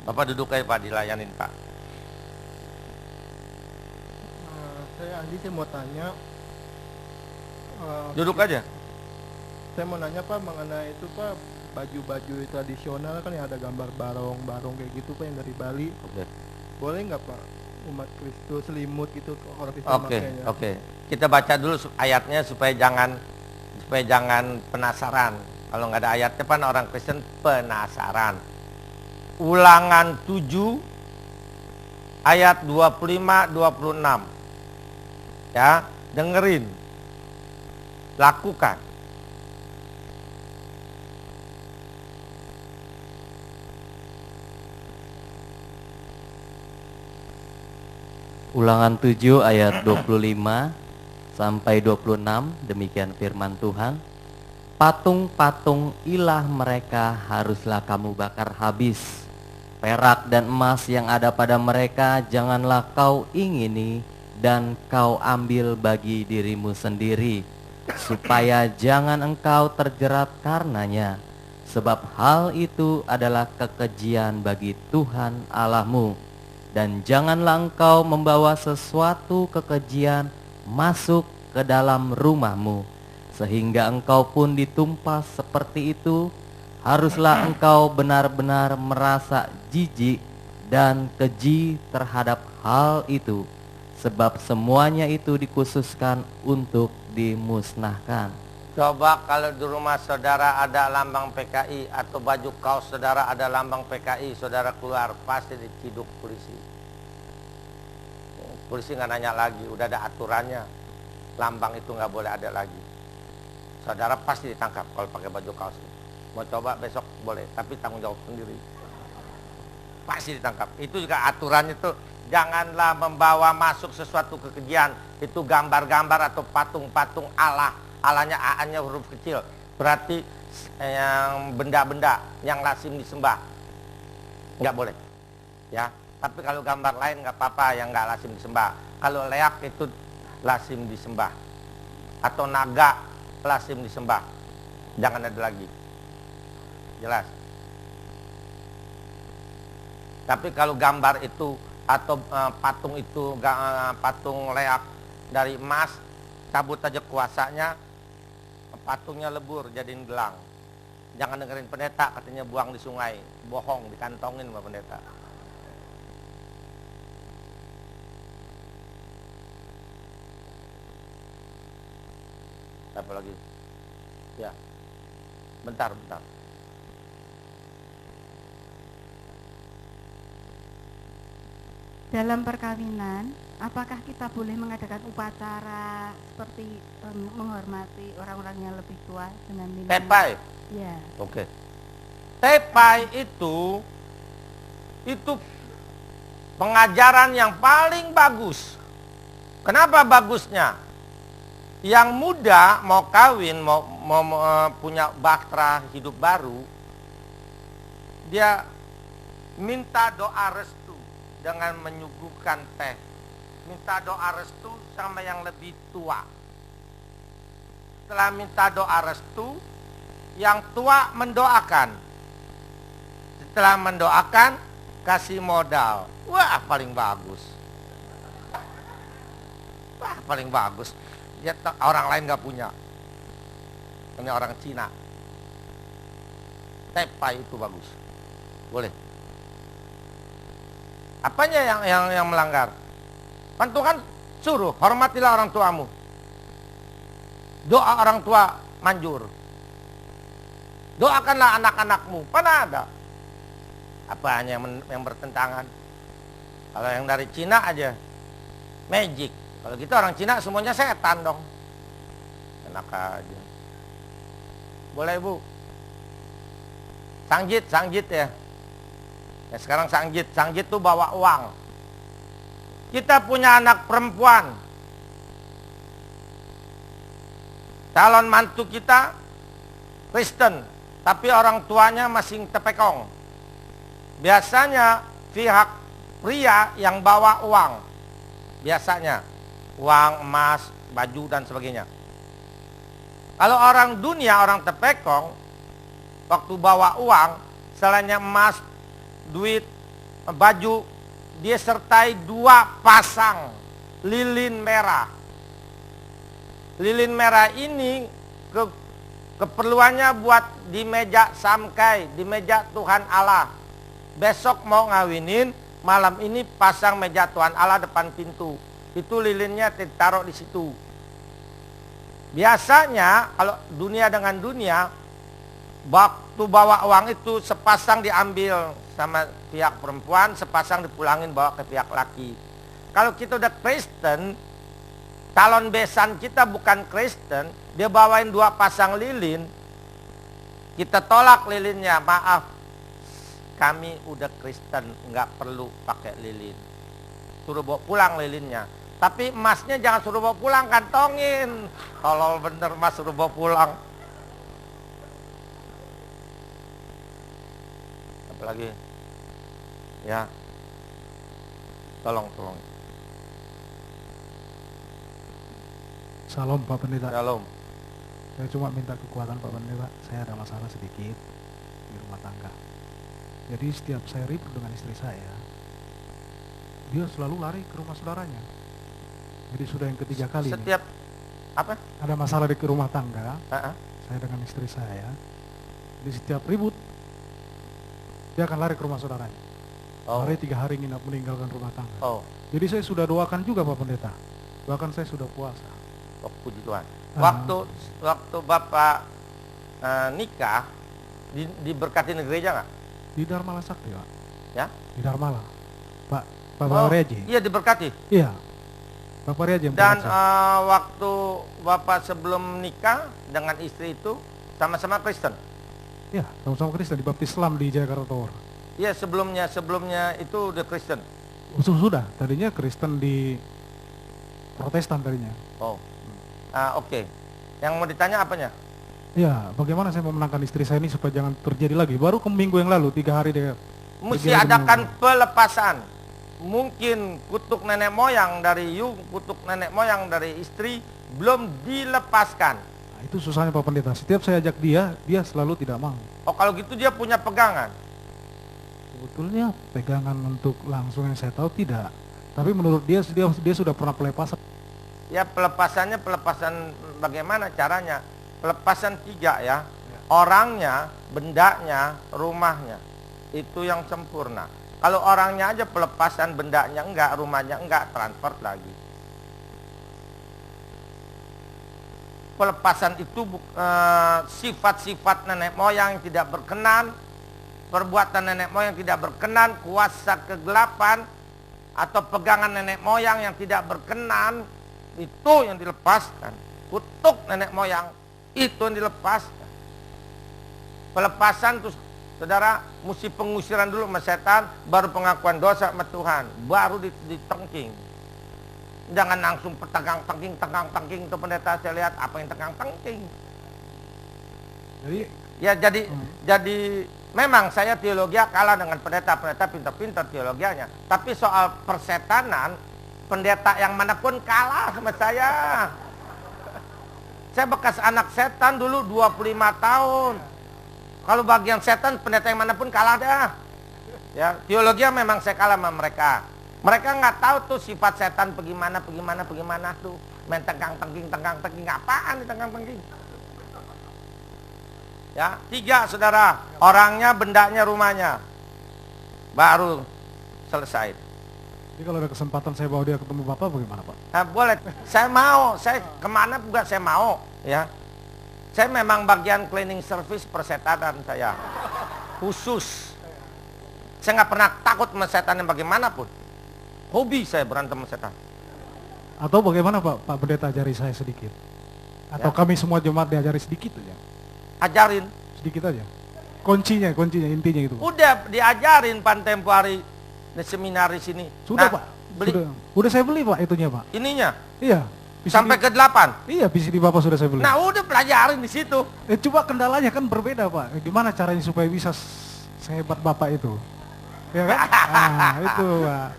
Bapak duduk aja Pak, dilayanin Pak. Saya Andi, saya mau tanya. Duduk aja. Saya mau nanya Pak mengenai itu Pak, baju-baju tradisional kan yang ada gambar barong kayak gitu Pak, yang dari Bali. Oke. Boleh nggak Pak umat Kristus selimut gitu orang Kristen Oke. makainya? Oke. Kita baca dulu ayatnya supaya jangan penasaran. Kalau nggak ada ayatnya kan orang Kristen penasaran. Ulangan 7 ayat 25-26. Ya, dengerin. Lakukan. Ulangan 7 ayat 25 sampai 26, demikian firman Tuhan. Patung-patung ilah mereka haruslah kamu bakar habis. Perak dan emas yang ada pada mereka janganlah kau ingini dan kau ambil bagi dirimu sendiri, supaya jangan engkau terjerat karenanya. Sebab hal itu adalah kekejian bagi Tuhan Allahmu. Dan janganlah engkau membawa sesuatu kekejian masuk ke dalam rumahmu, sehingga engkau pun ditumpas seperti itu. Haruslah engkau benar-benar merasa jijik dan keji terhadap hal itu, sebab semuanya itu dikhususkan untuk dimusnahkan. Coba kalau di rumah saudara ada lambang PKI atau baju kaos saudara ada lambang PKI, saudara keluar pasti diciduk polisi. Polisi nggak nanya lagi, udah ada aturannya. Lambang itu nggak boleh ada lagi. Saudara pasti ditangkap kalau pakai baju kaos itu. Mau coba besok boleh, tapi tanggung jawab sendiri. Pasti ditangkap. Itu juga aturannya tuh, janganlah membawa masuk sesuatu kekejian. Itu gambar-gambar atau patung-patung Allah. Allahnya A-nya huruf kecil, berarti yang benda-benda yang lazim disembah nggak boleh, ya. Tapi kalau gambar lain nggak apa-apa, yang nggak lazim disembah. Kalau leak itu lazim disembah, atau naga lazim disembah. Jangan ada lagi. Jelas. Tapi kalau gambar itu atau patung itu patung leak dari emas, cabut aja kuasanya, patungnya lebur jadiin gelang. Jangan dengerin pendeta, katanya buang di sungai. Bohong, dikantongin sama pendeta. Apa lagi? Ya. Bentar. Dalam perkawinan, apakah kita boleh mengadakan upacara seperti menghormati orang-orang yang lebih tua dengan minum? Tepai. Ya. Oke. Tepai itu pengajaran yang paling bagus. Kenapa bagusnya? Yang muda mau kawin, mau punya bahtera hidup baru, dia minta doa restu dengan menyuguhkan teh. Minta doa restu sama yang lebih tua. Setelah minta doa restu, yang tua mendoakan. Setelah mendoakan, kasih modal. Wah, paling bagus. Wah, paling bagus. Ya, orang lain gak punya. Ini orang Cina. Tepai itu bagus. Boleh. Apanya yang melanggar? Kan Tuhan suruh, hormatilah orang tuamu. Doa orang tua manjur. Doakanlah anak-anakmu. Mana ada? Apanya yang bertentangan? Kalau yang dari Cina aja, magic. Kalau gitu orang Cina semuanya setan dong. Enak aja. Boleh Bu? Sangjit ya. Ya sekarang sangjit tuh bawa uang. Kita punya anak perempuan. Calon mantu kita Kristen, tapi orang tuanya masih tepekong. Biasanya pihak pria yang bawa uang. Biasanya uang, emas, baju dan sebagainya. Kalau orang dunia, orang tepekong, waktu bawa uang, selainnya emas, duit, baju, dia sertai 2 pasang lilin merah. Lilin merah ini keperluannya buat di meja samkai, di meja Tuhan Allah. Besok mau ngawinin, malam ini pasang meja Tuhan Allah depan pintu. Itu lilinnya ditaruh di situ. Biasanya kalau dunia dengan dunia, waktu bawa uang itu sepasang diambil sama pihak perempuan, sepasang dipulangin bawa ke pihak laki. Kalau kita udah Kristen, calon besan kita bukan Kristen, dia bawain 2 pasang lilin, kita tolak lilinnya. Maaf, kami udah Kristen, nggak perlu pakai lilin. Suruh bawa pulang lilinnya. Tapi emasnya jangan suruh bawa pulang, kantongin. Tolol bener mas, suruh bawa pulang. Apalagi? Ya. Tolong. Salam Pak Pendeta. Shalom. Saya cuma minta kekuatan Pak Pendeta. Saya ada masalah sedikit di rumah tangga. Jadi setiap saya ribut dengan istri saya, dia selalu lari ke rumah saudaranya. Jadi sudah yang ketiga kali Setiap apa? ada masalah di rumah tangga, saya dengan istri saya. Jadi setiap ribut, dia akan lari ke rumah saudaranya. Lari 3 hari nginap meninggalkan rumah tangga. Jadi saya sudah doakan juga Pak Pendeta. Bahkan saya sudah puasa. Oh, puji Tuhan. Waktu Bapak nikah, diberkati gereja nggak? Di Dharmala Sakti Pak. Ya? Di Dharmala. Bapak Reji. Iya, diberkati. Iya. Bapak Reji. Dan waktu Bapak sebelum nikah dengan istri itu sama-sama Kristen. Iya, sama-sama Kristen, dibaptis Islam di Jakarta Tower. Iya, sebelumnya itu udah Kristen. Sudah, tadinya Kristen di Protestan tadinya. Oke. Yang mau ditanya apanya? Ya, bagaimana saya memenangkan istri saya ini supaya jangan terjadi lagi. Baru ke minggu yang lalu, 3 hari dia. Mesti adakan pelepasan. Mungkin kutuk nenek moyang dari kutuk nenek moyang dari istri, belum dilepaskan. Nah, itu susahnya Pak Pendeta. Setiap saya ajak dia selalu tidak mau. Oh, kalau gitu dia punya pegangan. Sebetulnya pegangan untuk langsung yang saya tahu tidak. Tapi menurut dia sudah pernah pelepasan. Ya, pelepasan bagaimana caranya? Pelepasan 3 ya. Orangnya, bendanya, rumahnya. Itu yang sempurna. Kalau orangnya aja pelepasan, bendanya enggak, rumahnya enggak, transfer lagi. Pelepasan itu sifat-sifat nenek moyang yang tidak berkenan, perbuatan nenek moyang yang tidak berkenan, kuasa kegelapan, atau pegangan nenek moyang yang tidak berkenan, itu yang dilepaskan. Kutuk nenek moyang, itu yang dilepaskan. Pelepasan terus, saudara, mesti pengusiran dulu sama setan, baru pengakuan dosa sama Tuhan, baru ditengking. Jangan langsung tegang tengking itu pendeta. Saya lihat apa yang tegang tengking. Jadi memang saya teologi kalah dengan pendeta pintar-pintar teologianya. Tapi soal persetanan, pendeta yang manapun kalah sama saya. Saya bekas anak setan dulu 25 tahun. Kalau bagian setan, pendeta yang manapun kalah dah. Ya, teologi memang saya kalah sama mereka. Mereka nggak tahu tuh sifat setan bagaimana tuh. Main tegang tengking, apaan nih tegang tengking? Ya, 3 saudara, orangnya, bendanya, rumahnya. Baru selesai. Jadi kalau ada kesempatan saya bawa dia ketemu Bapak bagaimana Pak? Nah, boleh, saya mau, saya kemana juga saya mau, ya. Saya memang bagian cleaning service persetanan saya, khusus. Saya nggak pernah takut sama setan yang bagaimanapun. Hobi saya berantem sama setan. Atau bagaimana Pak Pendeta ajari saya sedikit? Atau kami semua jemaat diajari sedikit aja? Ajarin. Sedikit aja? Kuncinya, intinya itu. Udah diajarin tempo hari di seminar di sini. Sudah nah, Pak, beli. Udah saya beli Pak itunya Pak. Ininya? Iya. Sampai ke 8? Iya, PCD Bapak sudah saya beli. Nah udah pelajarin di situ. Coba kendalanya kan berbeda Pak. Gimana caranya supaya bisa sehebat Bapak itu? Ya kan? Nah, itu Pak.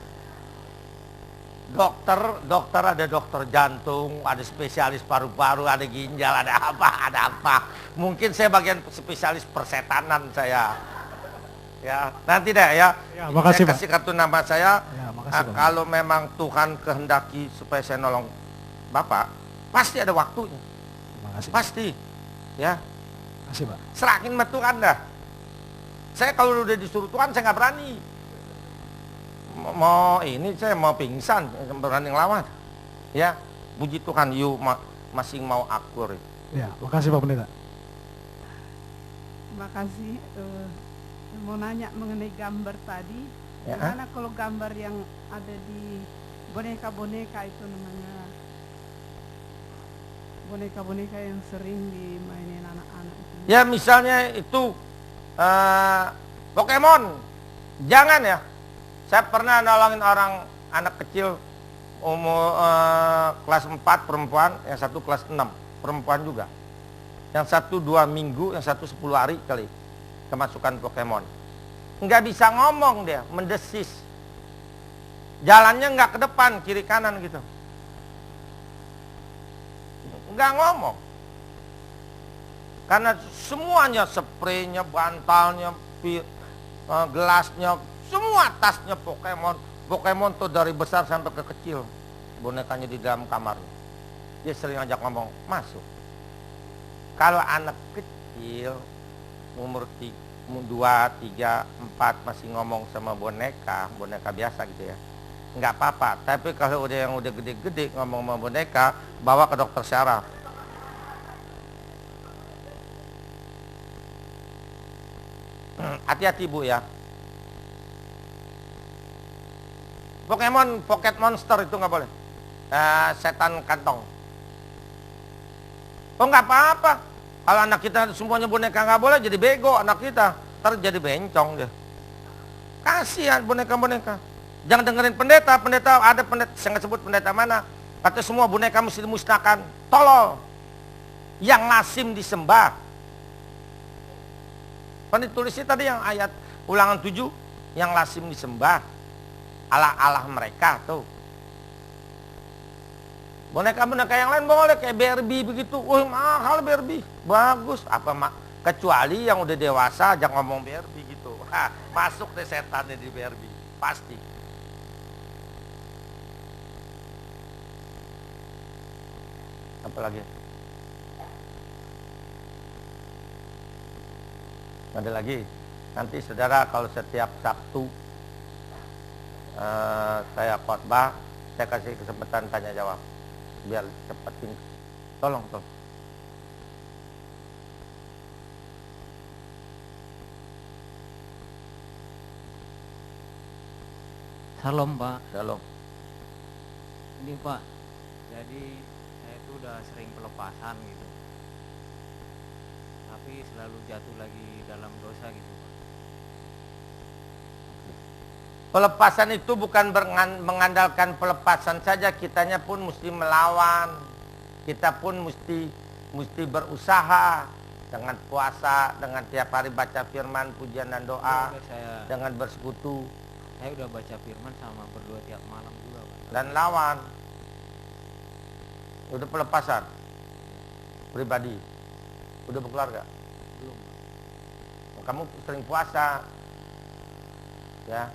Dokter ada dokter jantung, ada spesialis paru-paru, ada ginjal, ada apa. Mungkin saya bagian spesialis persetanan saya. Ya, nanti deh ya. Ya, makasih, saya kasih kartu nama saya. Ya, makasih, Pak. Kalau memang Tuhan kehendaki supaya saya nolong Bapak, pasti ada waktunya. Makasih. Pasti. Ya. Makasih Pak. Serahin sama Tuhan dah. Saya kalau udah disuruh Tuhan saya nggak berani. Saya mau pingsan, berani ngelawan. Ya, puji Tuhan, masih mau akur. Ya, makasih Pak Pendeta. Terima kasih. Mau nanya mengenai gambar tadi, Ya. gimana kalau gambar yang ada di boneka-boneka itu namanya, boneka-boneka yang sering dimainin anak-anak itu? Ya, misalnya itu Pokemon, jangan ya. Saya pernah nolongin anak kecil umur kelas 4 perempuan, yang satu kelas 6 perempuan juga. Yang satu 2 minggu, yang satu 10 hari kali kemasukan Pokemon. Nggak bisa ngomong dia, mendesis. Jalannya nggak ke depan, kiri kanan gitu. Nggak ngomong. Karena semuanya, spraynya, bantalnya, gelasnya, semua tasnya Pokemon tuh dari besar sampai ke kecil. Bonekanya di dalam kamarnya. Dia sering ajak ngomong, masuk. Kalau anak kecil umur 2, 3, 4 masih ngomong sama boneka biasa gitu ya, nggak apa-apa. Tapi kalau yang udah gede-gede ngomong sama boneka, bawa ke dokter syaraf. Hati-hati Bu ya. Pocket monster itu nggak boleh. Setan kantong. Oh nggak apa-apa. Kalau anak kita semuanya boneka nggak boleh, jadi bego anak kita. Ntar jadi bencong dia. Kasihan boneka-boneka. Jangan dengerin pendeta ada pendeta, saya nggak sebut pendeta mana. Kata semua boneka mesti dimusnahkan. Tolol. Yang lazim disembah. Kan ditulisnya tadi yang ayat Ulangan 7, yang lazim disembah. Allah-Allah mereka tuh. Boneka-boneka yang lain boleh, kayak Barbie begitu. Wah, mahal Barbie. Bagus. Kecuali yang udah dewasa, jangan ngomong Barbie gitu. Masuk deh setannya di Barbie. Pasti. Apa lagi? Ada lagi. Nanti saudara kalau setiap Sabtu saya khotbah, saya kasih kesempatan tanya jawab biar cepat ini. Tolong. Shalom Pak. Shalom. Ini Pak, jadi saya itu udah sering pelepasan gitu, tapi selalu jatuh lagi dalam dosa gitu Pak. Pelepasan itu bukan mengandalkan pelepasan saja, kitanya pun mesti melawan. Kita pun mesti berusaha dengan puasa, dengan tiap hari baca firman, pujian dan doa, dengan bersekutu. Saya udah baca firman sama berdoa tiap malam juga Pak. Dan lawan. Udah pelepasan pribadi, udah berkeluarga? Belum Pak. Kamu sering puasa, ya.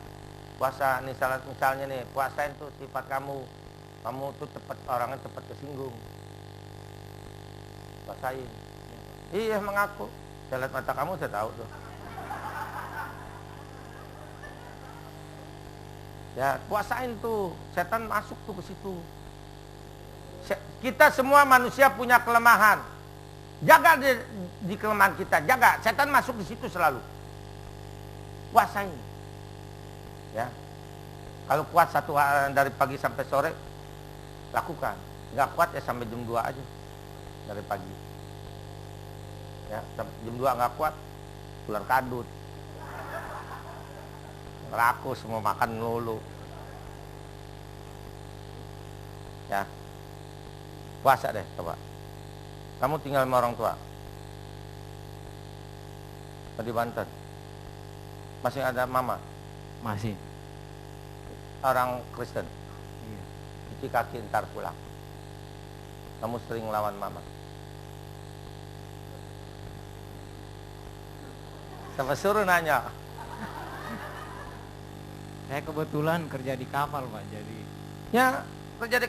Puasa misalnya nih, puasa itu sifat kamu tuh orangnya cepat kesinggung. Puasain. Iya, mengaku. Saya lihat mata kamu, saya tahu tuh. Ya, puasain tuh. Setan masuk tuh ke situ. Kita semua manusia punya kelemahan. Jaga di kelemahan kita, jaga. Setan masuk di situ selalu. Puasain. Ya, kalau kuat dari pagi sampai sore, lakukan. Nggak kuat ya sampai jam 2 aja dari pagi. Ya, sampai jam 2 nggak kuat, ular kadut, rakus mau makan lulu. Ya, puasa deh coba. Kamu tinggal sama orang tua di Banten, masih ada mama? Masih. Orang Kristen. Iya. Cuci kaki ntar pulang. Kamu sering lawan mama. Siapa suruh nanya? Saya kebetulan kerja di kapal Pak, jadi Ya, kerja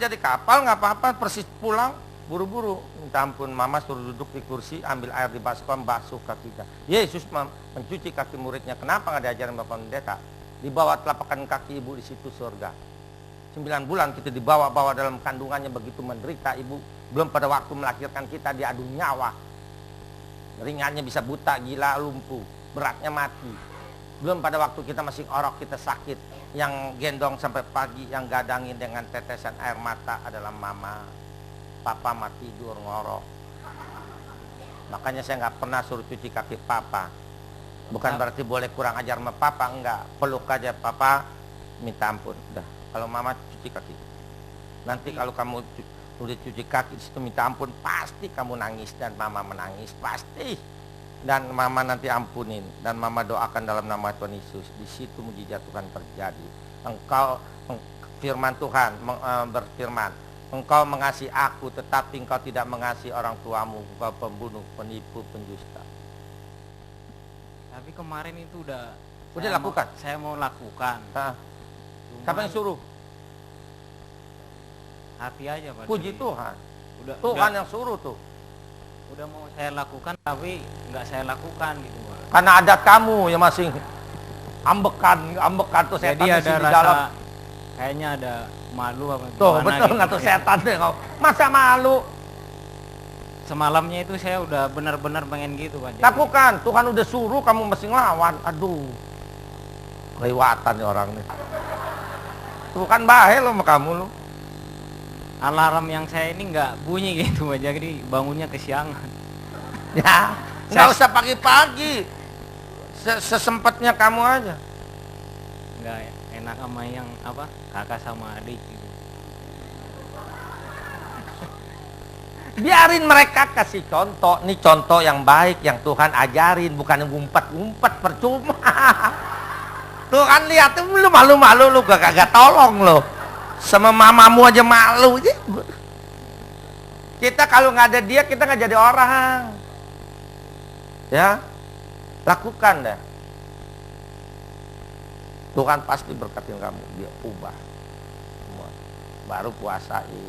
di kapal nggak apa-apa, persis pulang buru-buru. Minta ampun, mama suruh duduk di kursi, ambil air di baskom, basuh kakinya. Yesus mencuci kaki muridnya. Kenapa nggak diajarin Bapak Pendeta? Di bawah telapakan kaki ibu di situ surga. 9 bulan kita dibawa-bawa dalam kandungannya, begitu menderita ibu. Belum pada waktu melahirkan kita diadu nyawa. Ringannya bisa buta, gila, lumpuh. Beratnya mati. Belum pada waktu kita masih orok, kita sakit. Yang gendong sampai pagi, yang gadangin dengan tetesan air mata adalah mama. Papa mati tidur ngorok. Makanya saya nggak pernah suruh cuci kaki papa. Bukan berarti boleh kurang ajar sama papa, enggak. Peluk aja papa, minta ampun. Udah, kalau mama cuci kaki. Nanti kalau kamu udah cuci kaki di situ minta ampun, pasti kamu nangis dan mama menangis, pasti. Dan mama nanti ampunin dan mama doakan dalam nama Tuhan Yesus. Di situ mujizat Tuhan terjadi. Firman Tuhan berfirman, engkau mengasihi aku tetapi engkau tidak mengasihi orang tuamu, engkau pembunuh, penipu, pendusta. tapi kemarin itu udah lakukan. Saya mau lakukan. Siapa yang suruh? Hati aja Pak. Puji Tuhan. Tuhan yang suruh tuh. Udah mau saya lakukan tapi nggak saya lakukan gitu Pak. Karena ada kamu yang masih ambekan tuh setan. Jadi ada di rasa dalam. kayaknya ada malu apa Tuh gimana betul gitu. nggak tuh setan deh kau. Masa malu? Semalamnya itu saya udah benar-benar pengen gitu Pak. Jadi, Lakukan, Tuhan udah suruh kamu mesti ngelawan. Aduh, kelewatan nih orang nih. Tuh kan bahaya lo sama kamu lo. alarm yang saya ini nggak bunyi gitu Pak, jadi bangunnya kesiangan. Ya, nggak usah pagi-pagi. Sesempatnya kamu aja. Nggak enak sama yang apa, kakak sama adik gitu. Biarin mereka kasih contoh. Nih contoh yang baik yang Tuhan ajarin, bukan yang ngumpet-ngumpet percuma. Tuh kan lihat, lu malu-malu lu, gak tolong lo. Sama mamamu aja malu. Kita kalau nggak ada dia, kita nggak jadi orang. Ya, lakukan deh. Tuhan pasti berkatin kamu, dia ubah semua. Baru kuasai.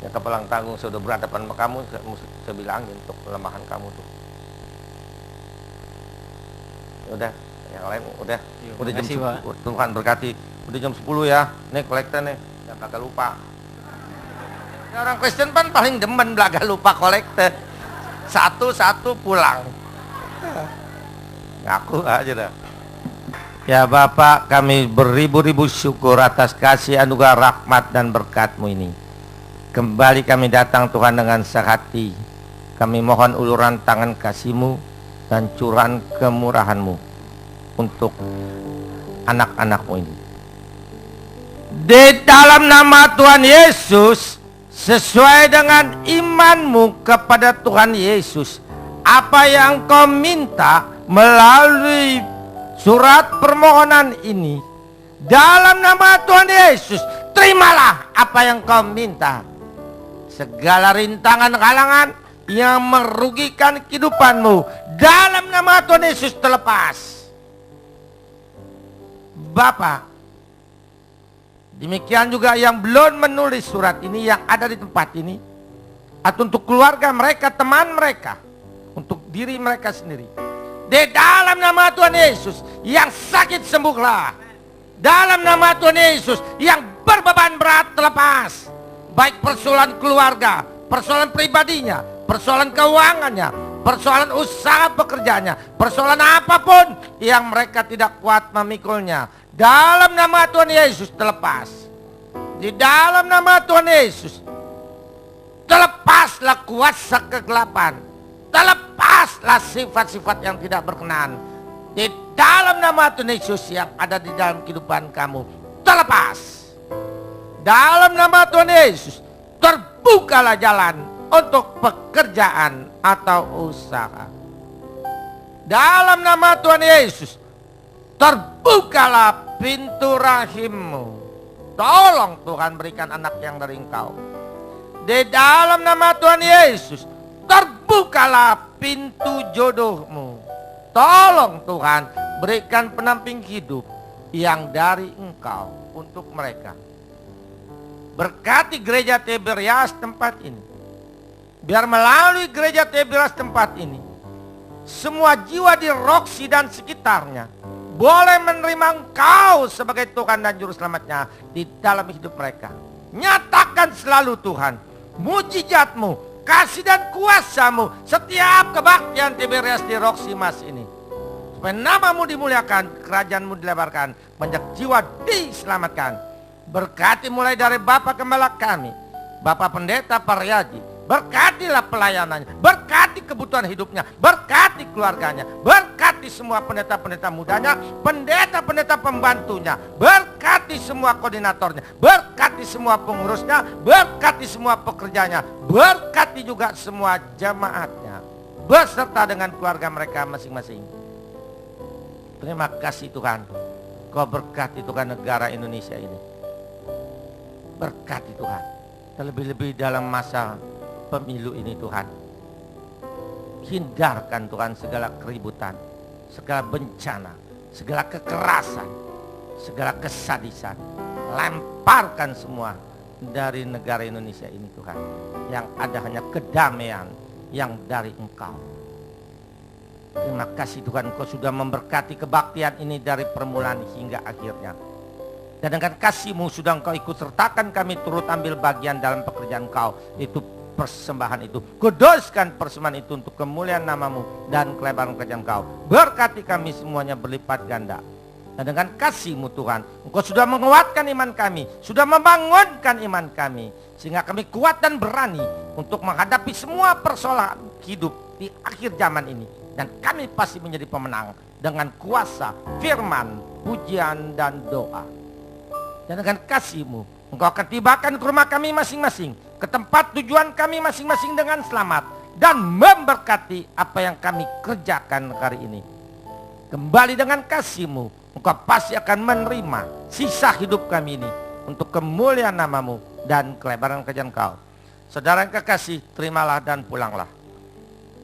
Ya kepalang tanggung sudah berhadapan sama kamu, saya bilangin untuk kelemahan kamu tuh. Udah, yang lain udah. Udah jam 10. Tuhan berkati. Udah jam 10 ya. Nih kolektor nih, jangan kagak lupa. Orang Kristen kan paling demen belaga lupa kolektor. Satu-satu pulang. Ngaku aja dah. Ya Bapak, kami beribu-ribu syukur atas kasih anugerah rahmat dan berkat-Mu ini. Kembali kami datang Tuhan dengan sehati. Kami mohon uluran tangan kasih-Mu dan curahan kemurahan-Mu untuk anak-anak-Mu ini. Di dalam nama Tuhan Yesus, sesuai dengan iman-Mu kepada Tuhan Yesus, apa yang Kau minta melalui surat permohonan ini, dalam nama Tuhan Yesus, terimalah apa yang Kau minta. Segala rintangan halangan yang merugikan kehidupan-Mu, dalam nama Tuhan Yesus terlepas. Bapak, demikian juga yang belum menulis surat ini, yang ada di tempat ini, atau untuk keluarga mereka, teman mereka, untuk diri mereka sendiri. Di dalam nama Tuhan Yesus, yang sakit sembuhlah. Dalam nama Tuhan Yesus, yang berbeban berat terlepas. Baik persoalan keluarga, persoalan pribadinya, persoalan keuangannya, persoalan usaha pekerjaannya, persoalan apapun yang mereka tidak kuat memikulnya, dalam nama Tuhan Yesus terlepas. Di dalam nama Tuhan Yesus, terlepaslah kuasa kegelapan, terlepaslah sifat-sifat yang tidak berkenan. Di dalam nama Tuhan Yesus yang ada di dalam kehidupan kamu, terlepas. Dalam nama Tuhan Yesus, terbukalah jalan untuk pekerjaan atau usaha. Dalam nama Tuhan Yesus, terbukalah pintu rahim-Mu. Tolong Tuhan berikan anak yang dari Engkau. Di dalam nama Tuhan Yesus, terbukalah pintu jodoh-Mu. Tolong Tuhan berikan penamping hidup yang dari Engkau untuk mereka. Berkati gereja Tiberias tempat ini. Biar melalui gereja Tiberias tempat ini, semua jiwa di Roxy dan sekitarnya boleh menerima Engkau sebagai Tuhan dan Juru Selamatnya di dalam hidup mereka. Nyatakan selalu Tuhan mujizat-Mu, kasih dan kuasa-Mu setiap kebaktian Tiberias di Roxy Mas ini. Supaya nama-Mu dimuliakan, kerajaan-Mu dilebarkan, banyak jiwa diselamatkan. Berkati mulai dari Bapak Gembala kami, Bapak Pendeta Paryaji, berkatilah pelayanannya, berkati kebutuhan hidupnya, berkati keluarganya, berkati semua pendeta-pendeta mudanya, pendeta-pendeta pembantunya, berkati semua koordinatornya, berkati semua pengurusnya, berkati semua pekerjanya, berkati juga semua jemaatnya, beserta dengan keluarga mereka masing-masing. Terima kasih Tuhan, Kau berkati Tuhan negara Indonesia ini. Berkati Tuhan, terlebih-lebih dalam masa pemilu ini Tuhan. Hindarkan Tuhan segala keributan, segala bencana, segala kekerasan, segala kesadisan. Lemparkan semua dari negara Indonesia ini Tuhan. Yang ada hanya kedamaian yang dari Engkau. Terima kasih Tuhan, Engkau sudah memberkati kebaktian ini dari permulaan hingga akhirnya. Dan dengan kasih-Mu sudah Engkau ikut sertakan kami turut ambil bagian dalam pekerjaan Engkau. Itu persembahan itu. Kuduskan persembahan itu untuk kemuliaan nama-Mu dan kelebaran kerajaan Engkau. Berkati kami semuanya berlipat ganda. Dan dengan kasih-Mu Tuhan, Engkau sudah menguatkan iman kami, sudah membangunkan iman kami. Sehingga kami kuat dan berani untuk menghadapi semua persoalan hidup di akhir zaman ini. Dan kami pasti menjadi pemenang dengan kuasa, firman, pujian, dan doa. Dan dengan kasih-Mu, Engkau akan tibakan ke rumah kami masing-masing, ke tempat tujuan kami masing-masing dengan selamat, dan memberkati apa yang kami kerjakan hari ini. Kembali dengan kasih-Mu, Engkau pasti akan menerima sisa hidup kami ini untuk kemuliaan nama-Mu dan kelebaran kerajaan Kau. Saudara yang kekasih, terimalah dan pulanglah.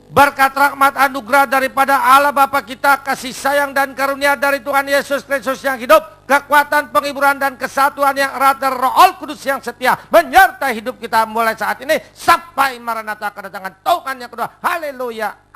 Berkat rahmat anugerah daripada Allah Bapa kita, kasih sayang dan karunia dari Tuhan Yesus Kristus yang hidup, kekuatan penghiburan dan kesatuan yang erat dari Roh Kudus yang setia menyertai hidup kita mulai saat ini sampai Maranatha kedatangan Tuhan yang kedua. Haleluya.